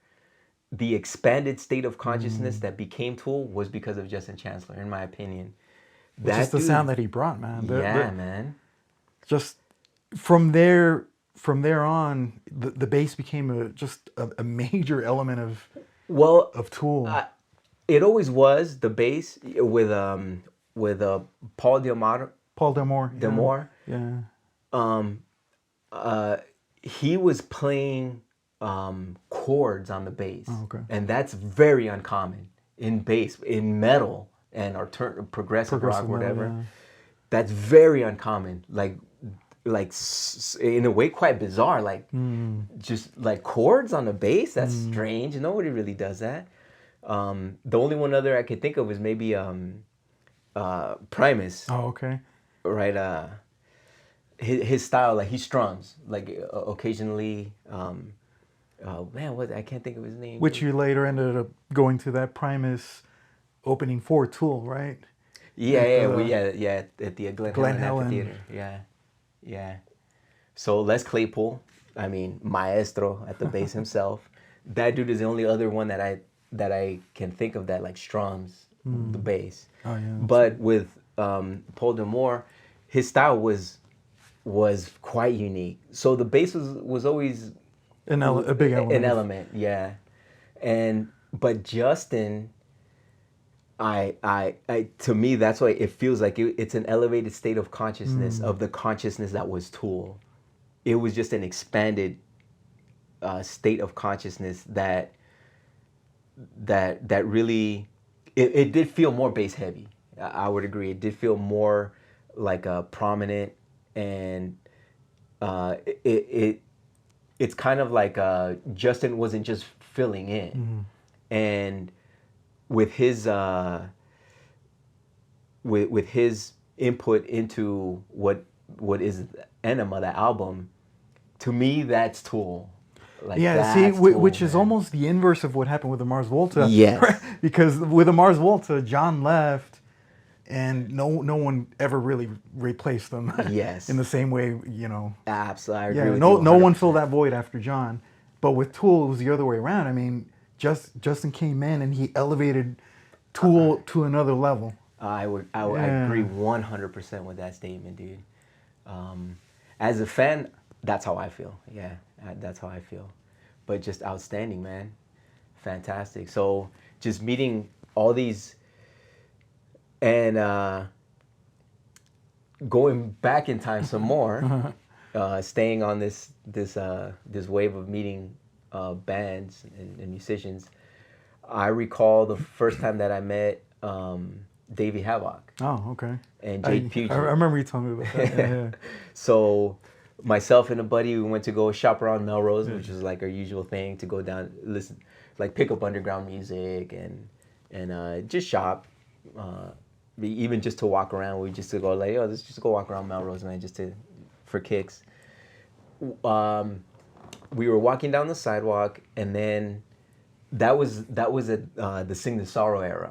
the expanded state of consciousness that became Tool was because of Justin Chancellor, in my opinion. Which is That the dude, sound that he brought, man. yeah, man. Just from there on, the bass became a major element Well, of Tool. it always was the bass with Paul Diamaro, Paul Delmore. Demore. Yeah. He was playing chords on the bass, Oh, okay. and that's very uncommon in bass, in metal and progressive rock, Progressive metal, whatever. yeah. That's very uncommon. In a way, quite bizarre. Like just like chords on the bass. That's strange. Nobody really does that. The only one other I could think of is maybe Primus, Oh, okay. right? His style, like he strums, like occasionally. Oh man, what I can't think of his name. Which you later ended up going to that Primus opening for Tool, right? Yeah, At yeah, the yeah, at the Glen Glen Helen Helen. Amphitheater. Yeah, yeah. So Les Claypool, I mean, maestro at the bass himself. That dude is the only other one that I can think of that like strums the bass. Oh, yeah, that's But with Paul Demore, his style was quite unique. So the bass was always a big element. an element, yeah. But Justin, I to me that's why it feels like it's an elevated state of consciousness of the consciousness that was Tool. It was just an expanded state of consciousness that really it did feel more bass heavy. I would agree. It did feel more like a prominent, and it's kind of like Justin wasn't just filling in, and with his with his input into what is Enema, the album, to me that's Tool. Like Yeah, see, that's Tool, which is man. almost the inverse of what happened with the Mars Volta. Yes. Right? Because with the Mars Volta, John left, and no one ever really replaced them. Yes. In the same way, you know. Absolutely, I agree Yeah, with no you no one 100%. filled that void after John. But with Tool, it was the other way around. I mean, Justin came in and he elevated Tool to another level. I agree 100% with that statement, dude. As a fan, that's how I feel. Yeah, that's how I feel. But just outstanding, man. Fantastic. So just meeting all these and going back in time some more, staying on this wave of meeting bands and musicians. I recall the first time that I met Davey Havoc Oh, okay. and Jade Puget. I remember you telling me about that. Yeah. So myself and a buddy, we went to go shop around Melrose, which is like our usual thing, to go down, listen, like pick up underground music and just shop. Even just to walk around, we just to go like, oh, let's just go walk around Melrose, man, just to for kicks. We were walking down the sidewalk, and then that was the Sing the Sorrow era.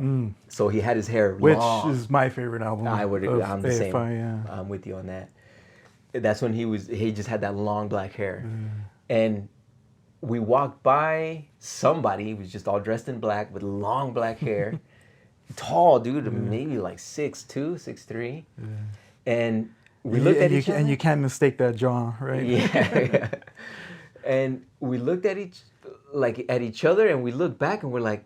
So he had his hair Which long. is my favorite album. I'm the same. Yeah. I'm with you on that. That's when he just had that long black hair. And we walked by somebody, he was just all dressed in black with long black hair. Tall dude, maybe like 6'2", 6'3". And we looked at each other. And you can't mistake that jaw, right? Yeah. And we looked at each other, and we looked back, and we're like,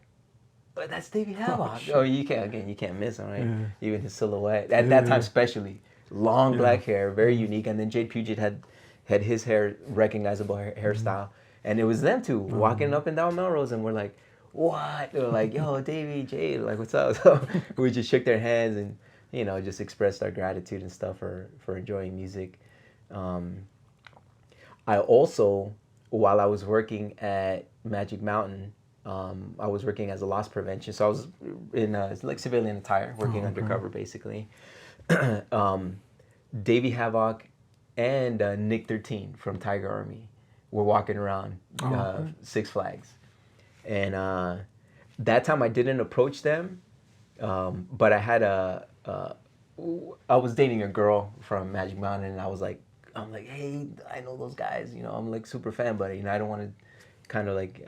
but that's Davey Havoc. Oh, you can't miss him, right? Yeah. Even his silhouette at that time, especially long black hair, very unique. And then Jade Puget had his hair, recognizable hairstyle, and it was them two walking up and down Melrose, and we're like, what? They were like, yo, Davey, Jade, like, what's up? So we just shook their hands and just expressed our gratitude and stuff for enjoying music. I also, while I was working at Magic Mountain, I was working as a loss prevention. So I was in like civilian attire, working undercover basically. Davey Havoc and Nick 13 from Tiger Army were walking around Six Flags. And that time I didn't approach them, but I had I was dating a girl from Magic Mountain, and I'm like, hey, I know those guys, I'm like super fan, but I don't want to kind of like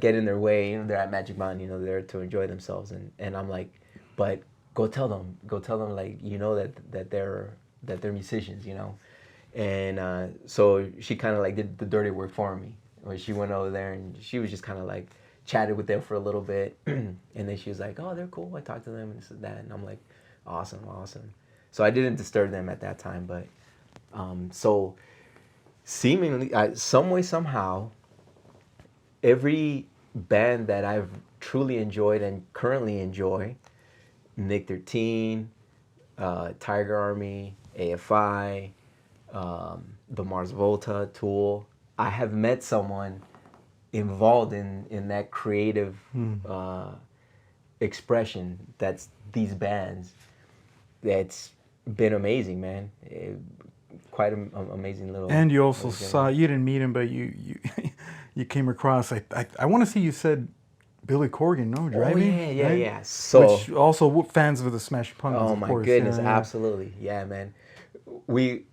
get in their way. They're at Magic Mountain, they're there to enjoy themselves, and I'm like, but go tell them like that they're musicians, and so she kind of like did the dirty work for me. Where she went over there and she was just kind of like chatted with them for a little bit, and then she was like, oh, they're cool. I talked to them and this and that, and I'm like, awesome. So I didn't disturb them at that time, but so seemingly, some way, somehow, every band that I've truly enjoyed and currently enjoy, Nick 13, Tiger Army, AFI, the Mars Volta, Tool, I have met someone involved in that creative expression that's these bands. That's been amazing, man. Quite an amazing little. And you also saw, you didn't meet him, but you you came across. I want to see you said Billy Corgan, no, driving. Oh yeah, right? Yeah. So which also fans of the Smashing Pumpkins. Oh my goodness, absolutely, yeah, man. We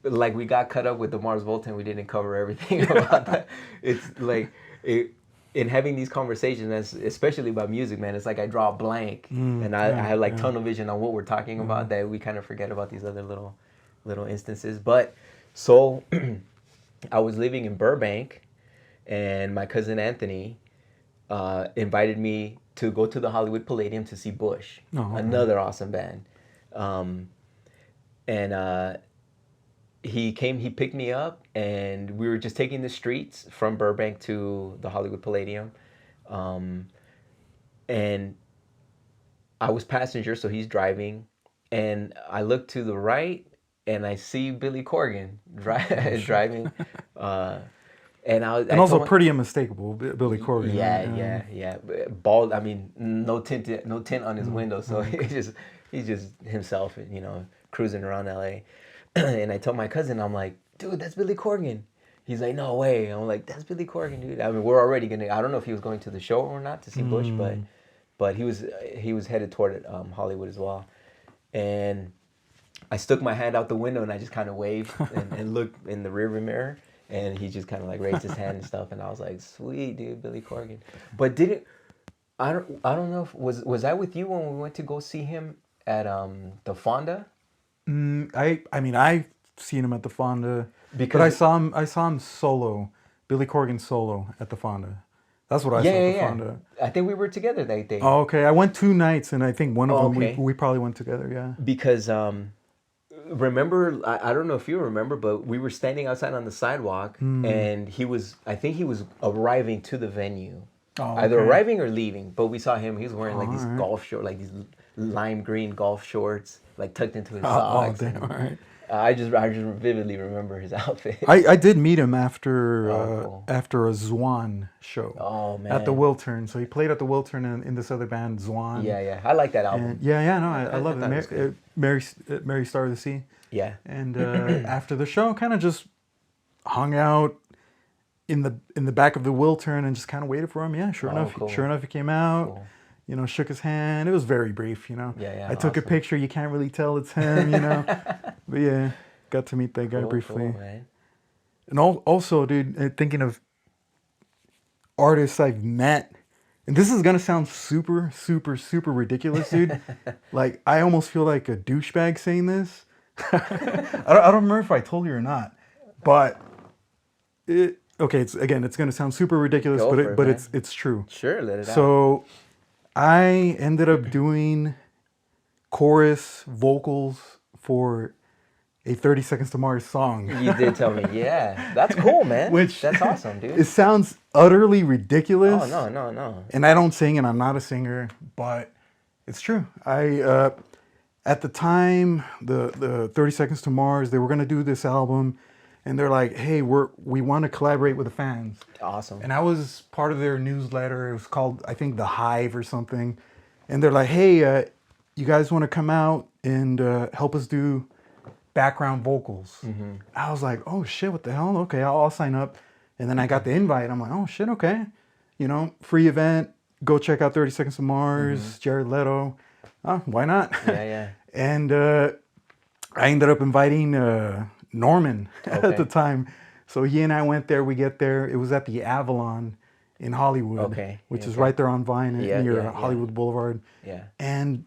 got cut up with the Mars Volta, and we didn't cover everything about that. It's like in having these conversations, especially about music, man, it's like I draw a blank, and I have like tunnel vision on what we're talking about, that we kind of forget about these other little instances. But so I was living in Burbank, and my cousin Anthony invited me to go to the Hollywood Palladium to see Bush, another awesome band. And he picked me up, and we were just taking the streets from Burbank to the Hollywood Palladium. And I was passenger, so he's driving, and I look to the right, and I see Billy Corgan driving. And also pretty unmistakable, Billy Corgan. Yeah. Bald. I mean, no tint on his window, so he's just himself, cruising around LA. And I told my cousin, I'm like, dude, that's Billy Corgan. He's like, no way. I'm like, that's Billy Corgan, dude. I mean, we're already gonna. I don't know if he was going to the show or not to see Bush, but he was headed toward Hollywood as well. And I stuck my hand out the window and I just kind of waved and looked in the rearview mirror. And he just kind of like raised his hand and stuff, and I was like, "Sweet, dude, Billy Corgan." But didn't I don't know if was I with you when we went to go see him at the Fonda? I mean I've seen him at the Fonda, but Because I saw him solo, Billy Corgan solo at the Fonda. That's what I yeah, saw at yeah, the yeah. Fonda. I think we were together that day. Oh, okay. I went 2 nights, and I think one of Oh, them okay. we probably went together. Yeah. Because remember I don't know if you remember, but we were standing outside on the sidewalk, and I think he was arriving to the venue, Oh, either okay. arriving or leaving. But we saw him. He was wearing like All these right. golf shorts, like these lime green golf shorts, like tucked into his Oh, socks. damn. All And right. I just vividly remember his outfit. I did meet him after Oh, cool. after a Zwan show Oh at the man. Wiltern. So he played at the Wiltern in this other band, Zwan. Yeah, yeah. I like that And album. yeah, no, I I love it. thought it was good. Mary Star of the Sea. Yeah. And after the show, kind of just hung out in the back of the Wiltern and just kind of waited for him. Yeah, Oh, cool. sure enough, he came out. Cool. You know, shook his hand. It was very brief. You know, Yeah, yeah. I took a Awesome. picture. You can't really tell it's him. You know, but yeah, got to meet that guy Cool, briefly. cool, man. And also, dude, thinking of artists I've met, and this is gonna sound super, super, super ridiculous, dude. Like I almost feel like a douchebag saying this. I don't remember if I told you or not, but okay. It's gonna sound super ridiculous, Go for it, man. it's true. Sure, let it out. So I ended up doing chorus vocals for a 30 Seconds to Mars song. You did tell me. Yeah. That's cool, man. Which That's awesome, it dude. sounds utterly ridiculous. Oh, no, no, no. And I don't sing, and I'm not a singer, but it's true. I at the time, the 30 Seconds to Mars, they were gonna do this album, and they're like, "Hey, we want to collaborate with the fans." Awesome. And I was part of their newsletter. It was called, I think, The Hive or something. And they're like, "Hey, you guys want to come out and help us do background vocals?" I was like, "Oh shit, what the hell? Okay, I'll sign up." And then I got the invite. I'm like, "Oh shit, okay." You know, free event. Go check out 30 Seconds to Mars, Jared Leto. Why not? Yeah, yeah. And I ended up inviting Norman at Okay. the time. So he and I went there. We get there. It was at the Avalon in Hollywood, Okay, which is okay. right there on Vine Yeah, near yeah, yeah. Hollywood Boulevard. Yeah. And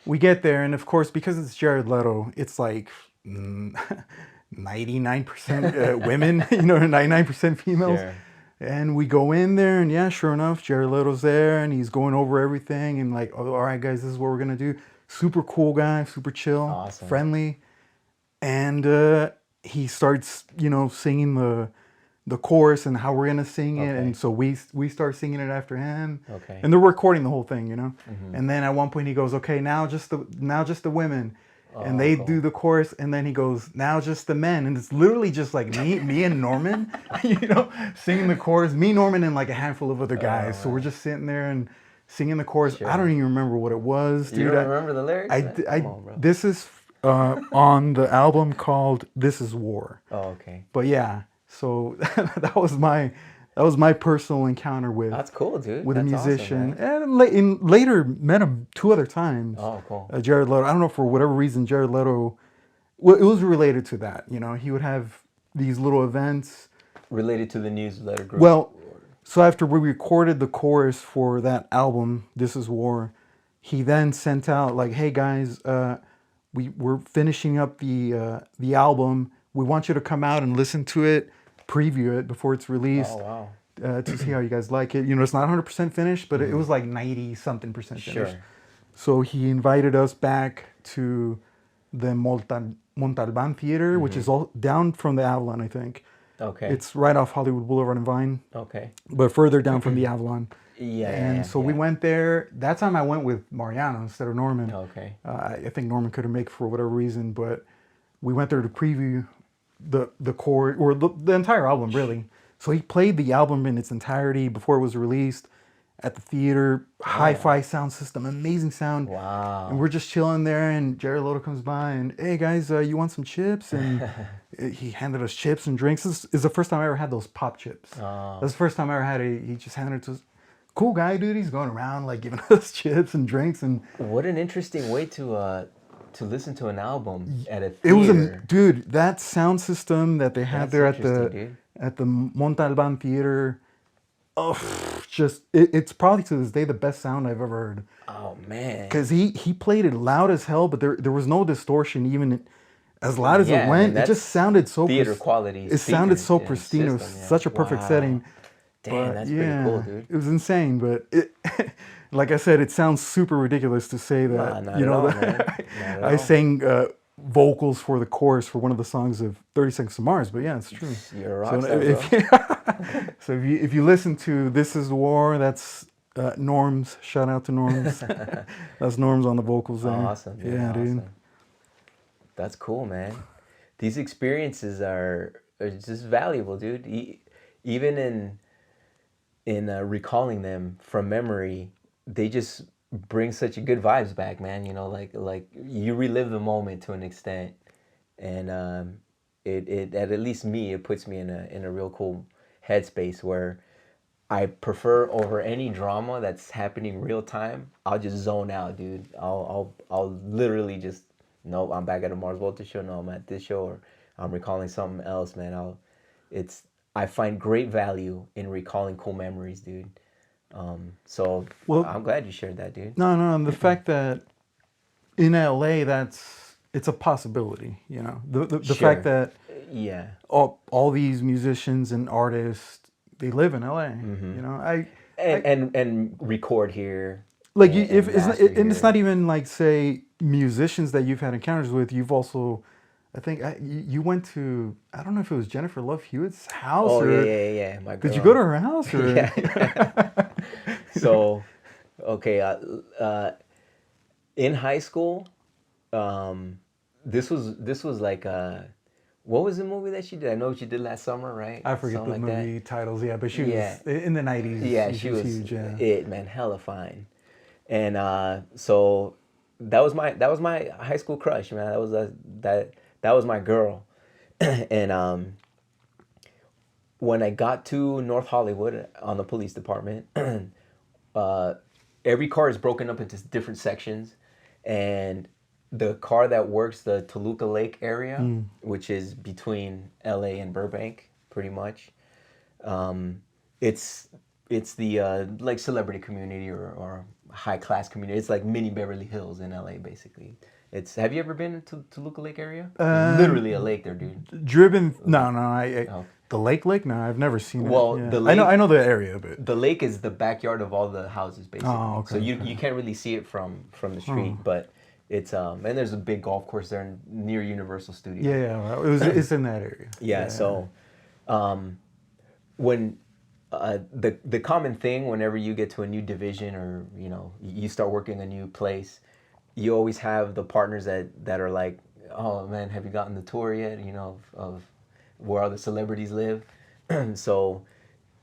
we get there, and of course, because it's Jared Leto, it's like 99% women, you know, 99% females. Sure. And we go in there, and yeah, sure enough, Jared Leto's there, and he's going over everything, and like, "Oh, all right, guys, this is what we're gonna do." Super cool guy, super chill, Awesome. friendly, and he starts, you know, singing the chorus and how we're gonna sing it, Okay. and so we start singing it after him. Okay. And they're recording the whole thing, you know. And then at one point he goes, "Okay, now just the women." And they cool. do the chorus, and then he goes, "Now just the men," and it's literally just like me and Norman, you know, singing the chorus. Me, Norman, and like a handful of other guys. So we're just sitting there and singing the chorus. Sure. I don't even remember what it was, dude. You don't remember the lyrics? man? I Come on, bro. this is on the album called "This Is War." Oh, okay. But yeah, so that was my personal encounter with That's cool, dude. with That's a musician, Awesome, man. and later met him 2 other times. Oh, cool. Jared Leto. I don't know, for whatever reason, Jared Leto. Well, it was related to that. You know, he would have these little events. Related to the newsletter group. Well, so after we recorded the chorus for that album, "This Is War," he then sent out like, "Hey guys, we're finishing up the album. We want you to come out and listen to it, preview it before it's released." Oh, wow. To see how you guys like it. You know, it's not 100% finished, but it was like 90 something percent finished. Sure. So he invited us back to the Montalban Theater, which is all down from the Avalon, I think. Okay. It's right off Hollywood Boulevard and Vine, Okay. but further down from the Avalon. Yeah. And so we went there. That time I went with Mariano instead of Norman. Okay. I think Norman couldn't make it for whatever reason, but we went there to preview the core, or the entire album, really. So he played the album in its entirety before it was released at the theater. Hi-fi sound system, amazing sound. Wow. And we're just chilling there, and Jared Leto comes by and, "Hey guys, you want some chips?" And he handed us chips and drinks. This is the first time I ever had those pop chips. That's the first time I ever had it. He just handed it to us. Cool guy, dude. He's going around like giving us chips and drinks, and What an interesting way to to listen to an album at a It was a theater. dude. That sound system that they had That's there interesting, dude. at the Montalban Theater. Oh, just it's probably to this day the best sound I've ever heard. Oh man. Because he played it loud as hell, but there was no distortion even as loud as it Yeah, and went. It just that's sounded so theater quality it sounded speakers so and pristine. It was system. Yeah. such a perfect Wow. setting. Damn, But that's pretty cool, yeah, dude. it was insane. But it, like I said, it sounds super ridiculous to say that. Nah, not at all, man. Not at I all. sang vocals for the chorus for one of the songs of 30 Seconds to Mars. But yeah, it's true. You're a So rock star, if bro. so if you listen to "This Is the War," that's Norm's. Shout out to Norm's. That's Norm's on the vocals there. Awesome, dude. Yeah, dude. Awesome. That's cool, man. These experiences are just valuable, dude. Even in recalling them from memory, they just bring such good vibes back, man. You know, like you relive the moment to an extent, and it at least me it puts me in a real cool headspace where I prefer over any drama that's happening real time. I'll just zone out, dude. I'll literally just no. I'm back at a Mars Volta show. No, I'm at this show, or I'm recalling something else, man. It's I find great value in recalling cool memories, dude. So Well, I'm glad you shared that, dude. no, no, and the fact that in LA, it's a possibility. You know, the fact Sure. that Yeah. all these musicians and artists they live in LA. You know, And record here like you, if and it's not, master and it's not here. even like say musicians that you've had encounters with. You've also, I think you went to I don't know if it was Jennifer Love Hewitt's house Oh yeah, or yeah, yeah. My did you go to girl. her house or Yeah, yeah. So, okay, in high school, um, this was like what was the movie that she did? I know what you did last summer, right? I forget Something the like that. movie titles. Yeah, but she Yeah, was in the '90s. yeah, She she was was huge. Yeah. it, man, hella fine. And so that was my high school crush, man. That was my girl. And when I got to North Hollywood on the police department, uh, every car is broken up into different sections, and the car that works the Toluca Lake area, which is between LA and Burbank, pretty much. Um, it's it's the like celebrity community or high class community. It's like mini Beverly Hills in LA, basically. It's Have you ever been to Toluca Lake area? There's literally a lake there, dude. Driven? Like, No, no. oh, The lake? No, I've never seen it. well, Yeah, I know the area, but the lake is the backyard of all the houses oh, basically. okay, So you okay. you can't really see it from the street, but it's and there's a big golf course there near Universal Yeah, Studios. yeah. It's in that area. Yeah, Yeah. so when the common thing whenever you get to a new division or you start working a new place, you always have the partners that are like, oh man, have you gotten the tour yet? Of where all the celebrities live. So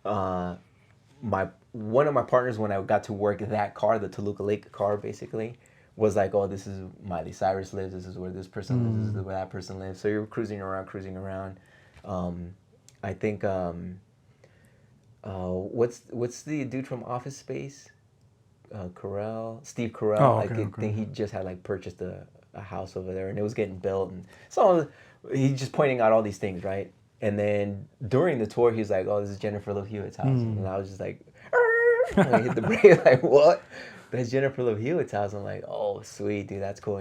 my one of my partners when I got to work that car, the Toluca Lake car, basically, was like, "Oh, this is Miley Cyrus lives. This is where this person lives. This is where that person lives." So you're cruising around, cruising around. Um, I think what's the dude from Office Space? Steve Carell. Oh, I okay, okay. think he just had like purchased a house over there, and it was getting built, and so he's just pointing out all these things, right? And then during the tour, he's like, "Oh, this is Jennifer Love Hewitt's house," and I was just like, I hit the brake, like, "What? That's Jennifer Love Hewitt's house." I'm like, "Oh, sweet, dude, that's cool,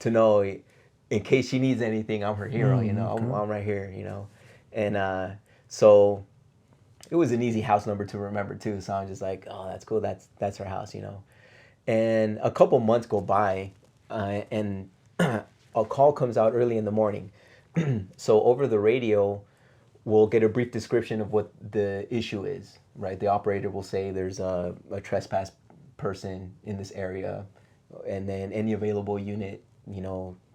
to know in case she needs anything, I'm her hero, Okay. I'm right here, and so it was an easy house number to remember too. So I'm just like, oh, that's cool. That's her house. And a couple months go by, and a call comes out early in the morning. So over the radio, we'll get a brief description of what the issue is. Right, the operator will say there's a trespass person in this area, and then any available unit,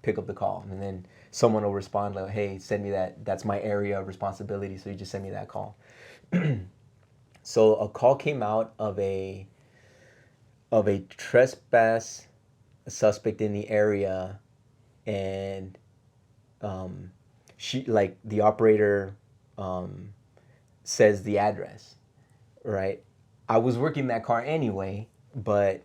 pick up the call, and then someone will respond like, hey, send me that. That's my area of responsibility. So you just send me that call. So a call came out of a trespass suspect in the area, and she like the operator says the address, right? I was working that car anyway, but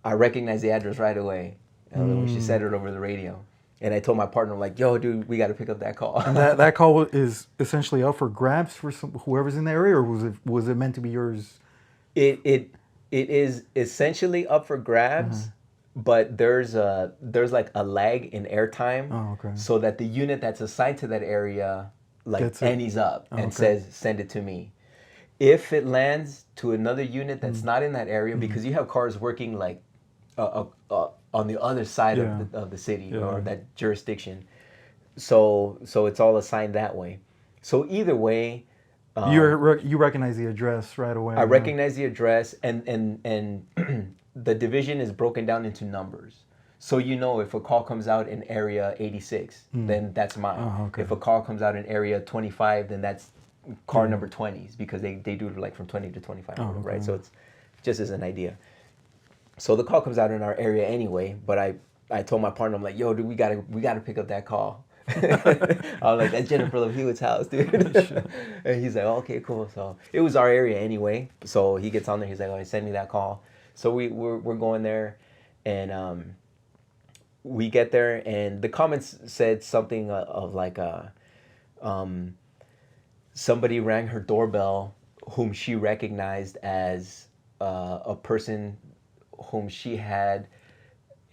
I recognized the address right away. when she said it over the radio. And I told my partner, like, yo, dude, we got to pick up that call. And that call is essentially up for grabs for whoever's in the area, or was it meant to be yours? It is essentially up for grabs, but there's like a lag in airtime, Oh, okay. so that the unit that's assigned to that area like Gets it. annies up and okay. says send it to me. If it lands to another unit that's not in that area, because you have cars working like on the other side Yeah. of the city Yeah. or that jurisdiction, so it's all assigned that way. So either way, You recognize the address right away. I recognize the address, and the division is broken down into numbers. So you know, if a call comes out in area 86, then that's mine. Oh, okay. If a call comes out in area 25, then that's car number 20s, because they do it like from 20 to 25, Oh, okay. right? So it's just as an idea. So the call comes out in our area anyway, but I told my partner, I'm like, yo, dude, we gotta pick up that call. I was like, that's Jennifer Love Hewitt's house, dude. And he's like, oh, okay, cool. So it was our area anyway. So he gets on there. He's like, oh, send me that call. So we're going there, and we get there, and the comments said something of like somebody rang her doorbell, whom she recognized as a person whom she had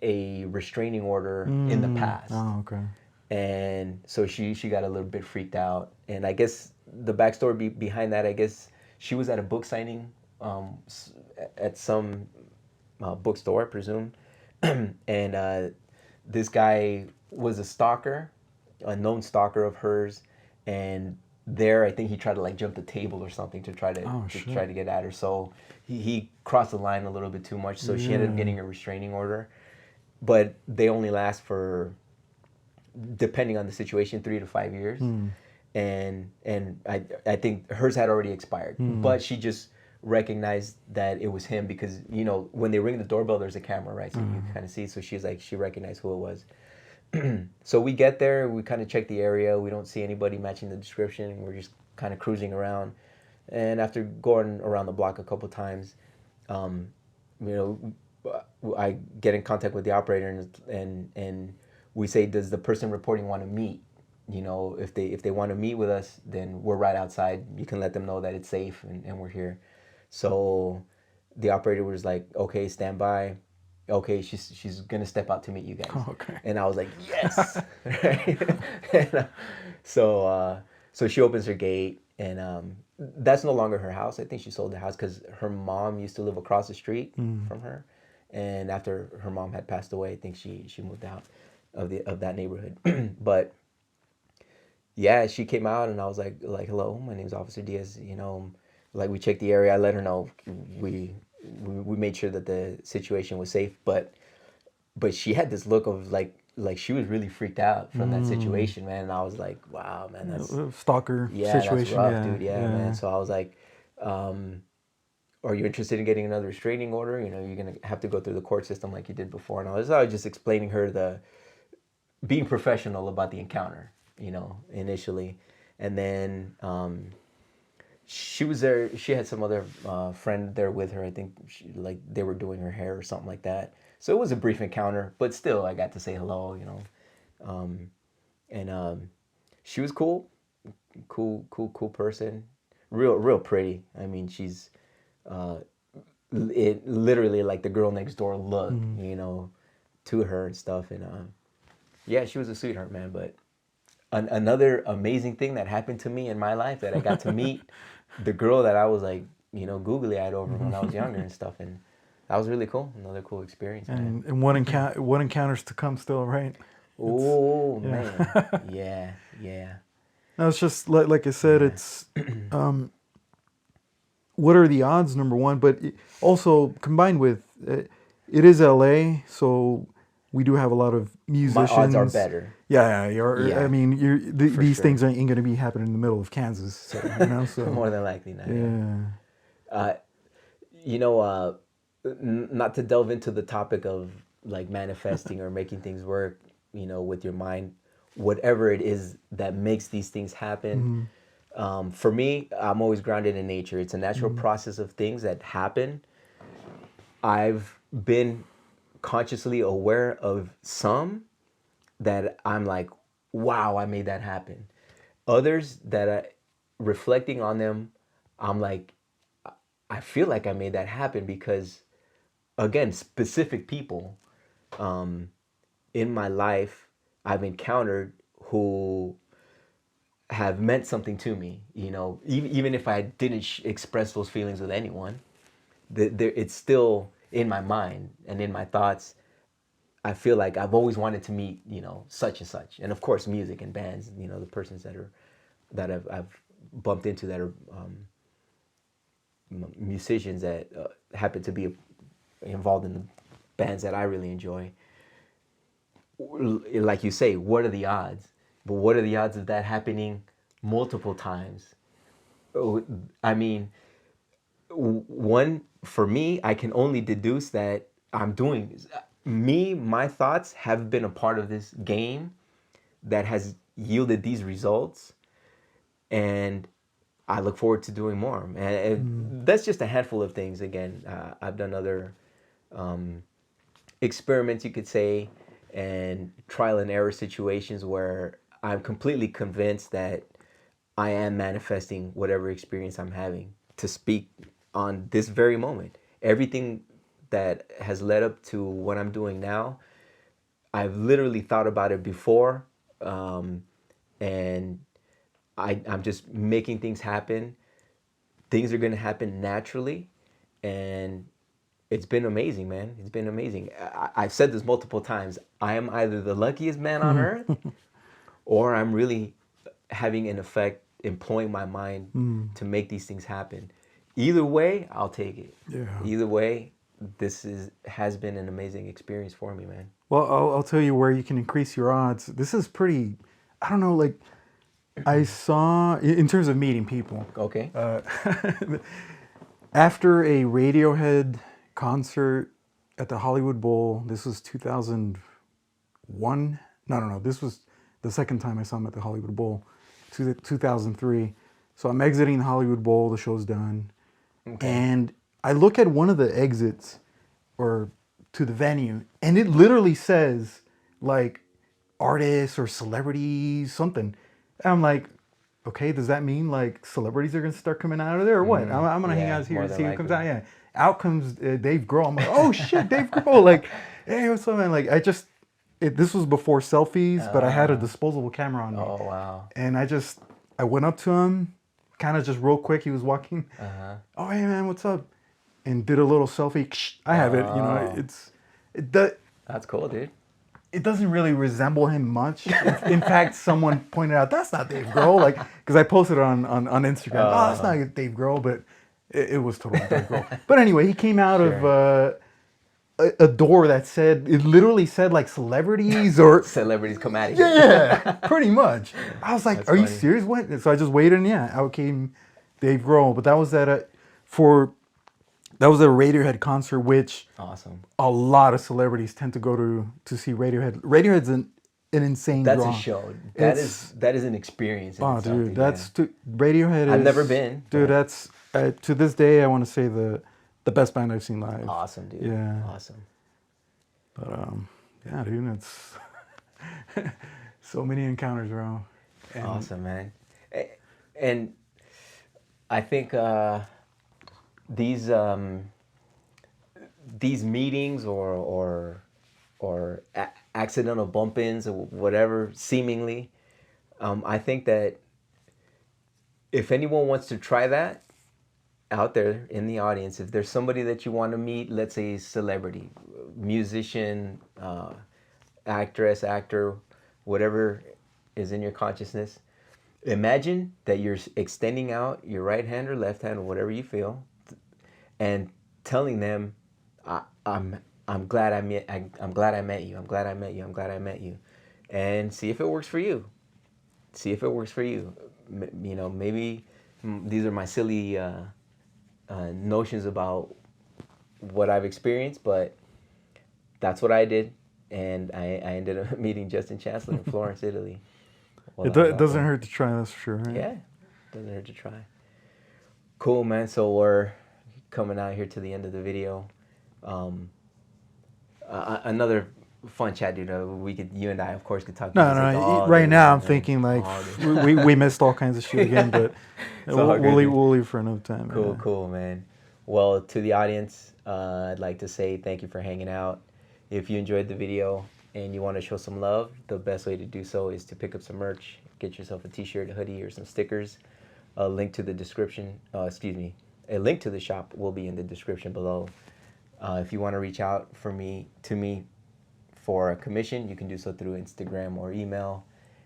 a restraining order in the past. Oh, okay. And so she got a little bit freaked out. And I guess the backstory behind that, I guess she was at a book signing at some bookstore, I presume. And this guy was a stalker, a known stalker of hers. And there, I think he tried to like jump the table or something to try to get at her. So he crossed the line a little bit too much. So she ended up getting a restraining order. But they only last for, depending on the situation, 3 to 5 years. And I think hers had already expired, but she just recognized that it was him, because you know, when they ring the doorbell, there's a camera, right? So you kind of see. So she's like, she recognized who it was. So we get there, we kind of check the area, we don't see anybody matching the description, we're just kind of cruising around. And after going around the block a couple times, you know, I get in contact with the operator, and we say, does the person reporting want to meet? You know, if they want to meet with us, then we're right outside. You can let them know that it's safe, and we're here. So the operator was like, okay, stand by. Okay, she's gonna step out to meet you guys. Oh, okay. And I was like, yes. And, so she opens her gate, and that's no longer her house. I think she sold the house because her mom used to live across the street from her, and after her mom had passed away, I think she moved out of that neighborhood. But yeah, she came out, and I was like, hello, my name's Officer Diaz. You know, like, we checked the area. I let her know we made sure that the situation was safe, but she had this look of like she was really freaked out from that situation, man. And I was like, wow, man, that's Stalker situation. that's rough, Yeah, dude. Yeah, man. So I was like, are you interested in getting another restraining order? You know, you're gonna have to go through the court system like you did before. And I was just explaining her being professional about the encounter, you know, initially. And then she was there. She had some other friend there with her. I think they were doing her hair or something like that. So it was a brief encounter, but still, I got to say hello, you know. And she was cool person, real pretty. I mean, she's it literally like the girl next door look, you know, to her and stuff. And yeah, she was a sweetheart, man. But another amazing thing that happened to me in my life, that I got to meet the girl that I was like, you know, googly eyed over when I was younger and stuff. And that was really cool. Another cool experience, man. And what encounters to come still, right? Oh man, yeah. No, it's just like I said, it's what are the odds, number one, but also combined with it is LA, so we do have a lot of musicians. My odds are better. Yeah. Yeah, I mean, these sure. things ain't going to be happening in the middle of Kansas, so, you know. So More than likely not. yeah. You know, not to delve into the topic of like manifesting or making things work, you know, with your mind, whatever it is that makes these things happen. For me, I'm always grounded in nature. It's a natural process of things that happen. I've been consciously aware of some that I'm like, wow, I made that happen. Others that I, reflecting on them, I'm like, I feel like I made that happen because, again, specific people in my life I've encountered who have meant something to me. You know, even if I didn't express those feelings with anyone, it's still in my mind and in my thoughts. I feel like I've always wanted to meet, you know, such and such, and of course, music and bands. You know, the persons that I've bumped into that are musicians that happen to be involved in the bands that I really enjoy. Like you say, what are the odds? But what are the odds of that happening multiple times? I mean, one, for me, I can only deduce that I'm doing me, my thoughts have been a part of this game that has yielded these results, and I look forward to doing more. And that's just a handful of things. Again, I've done other experiments, you could say, and trial and error situations where I'm completely convinced that I am manifesting whatever experience I'm having to speak on this very moment. Everything that has led up to what I'm doing now, I've literally thought about it before, and I'm just making things happen. Things are going to happen naturally, and it's been amazing, man. It's been amazing. I've said this multiple times. I am either the luckiest man on earth, or I'm really having an effect, employing my mind to make these things happen. Either way, I'll take it. Yeah. Either way, this has been an amazing experience for me, man. Well, I'll tell you where you can increase your odds. This is pretty, I don't know, like I saw, in terms of meeting people, Okay. after a Radiohead concert at the Hollywood Bowl, this was 2001. No. This was the second time I saw him at the Hollywood Bowl, 2003. So I'm exiting the Hollywood Bowl, the show's done. Okay. And I look at one of the exits or to the venue, and it literally says like artists or celebrities, something. And I'm like, okay, does that mean like celebrities are gonna start coming out of there or what? I'm gonna hang Yeah, out here more and than see who comes likely. out. Yeah, out comes Dave Grohl. I'm like, oh shit, Dave Grohl. Like, hey, what's up, man? Like, this was before selfies, but I had a disposable camera on me, Oh, wow. and I went up to him, kind of just real quick. He was walking. Oh, hey man, what's up? And did a little selfie. I have it. You know, Oh. That's cool, dude. it doesn't really resemble him much. In fact, someone pointed out that's not Dave Grohl, like because I posted it on Instagram. Oh, that's not Dave Grohl, but it was totally Dave Grohl. But anyway, he came out of a door that it literally said like celebrities or Celebrities come out of here. yeah, pretty much. I was like, That's are you funny. serious? What? So I just waited, and yeah, out came Dave Grohl. But that was that was a Radiohead concert, which Awesome. a lot of celebrities tend to go to see Radiohead. Radiohead's an insane That's draw. a show. It's That is an experience in oh, itself. dude, Radiohead is. I've never been, Dude, but- that's to this day I want to say the best band I've seen live. Awesome, dude. Yeah. Awesome. But yeah, dude, it's so many encounters, bro. And Awesome, man. And I think these meetings or accidental bump-ins or whatever, seemingly, I think that if anyone wants to try that out there in the audience, if there's somebody that you want to meet, let's say a celebrity, musician, actress, actor, whatever is in your consciousness, imagine that you're extending out your right hand or left hand or whatever you feel, and telling them, I'm glad I met I'm glad I met you. I'm glad I met you. I'm glad I met you, and see if it works for you. See if it works for you. You know, maybe these are my silly notions about what I've experienced, but that's what I did, and I ended up meeting Justin Chancellor in Florence, Italy. it doesn't hurt to try, that's for sure. Right? Yeah, doesn't hurt to try. Cool, man. So we're coming out here to the end of the video. another fun chat, dude. You and I, of course, could talk No, music no. all day Right now, long, I'm man. thinking like All day. we missed all kinds of shit again, but It's all good, dude. we'll leave for another time. Cool, Yeah. cool, man. Well, to the audience, I'd like to say thank you for hanging out. If you enjoyed the video and you want to show some love, the best way to do so is to pick up some merch, get yourself a t-shirt, a hoodie, or some stickers. A link to the description, a link to the shop will be in the description below. If you want to reach out to me for a commission, you can do so through Instagram or email.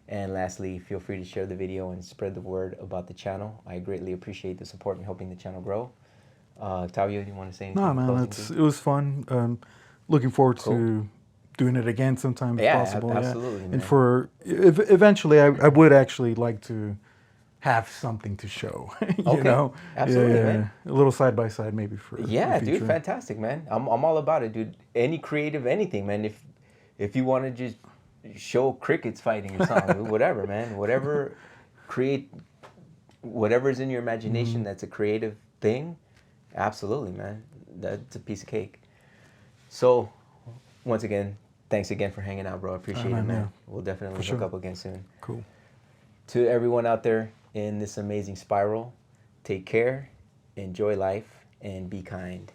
And lastly, feel free to share the video and spread the word about the channel. I greatly appreciate the support in helping the channel grow. Tavio, you want to say anything No, in man, closing, it was fun. Looking forward Cool. to doing it again sometime if Yeah, possible. Yeah, absolutely, and man. for eventually, I would actually like to have something to show. You Okay, know, absolutely, man. a little side by side maybe for the Yeah, dude, future. fantastic, man. I'm all about it, dude. Any creative, anything, man. If you want to just show crickets fighting or something, whatever, man. Create whatever's in your imagination that's a creative thing. Absolutely, man. That's a piece of cake. So, once again, thanks again for hanging out, bro. I appreciate it, man, man. yeah. We'll definitely For hook sure. up again soon. Cool. To everyone out there in this amazing spiral, take care, enjoy life, and be kind.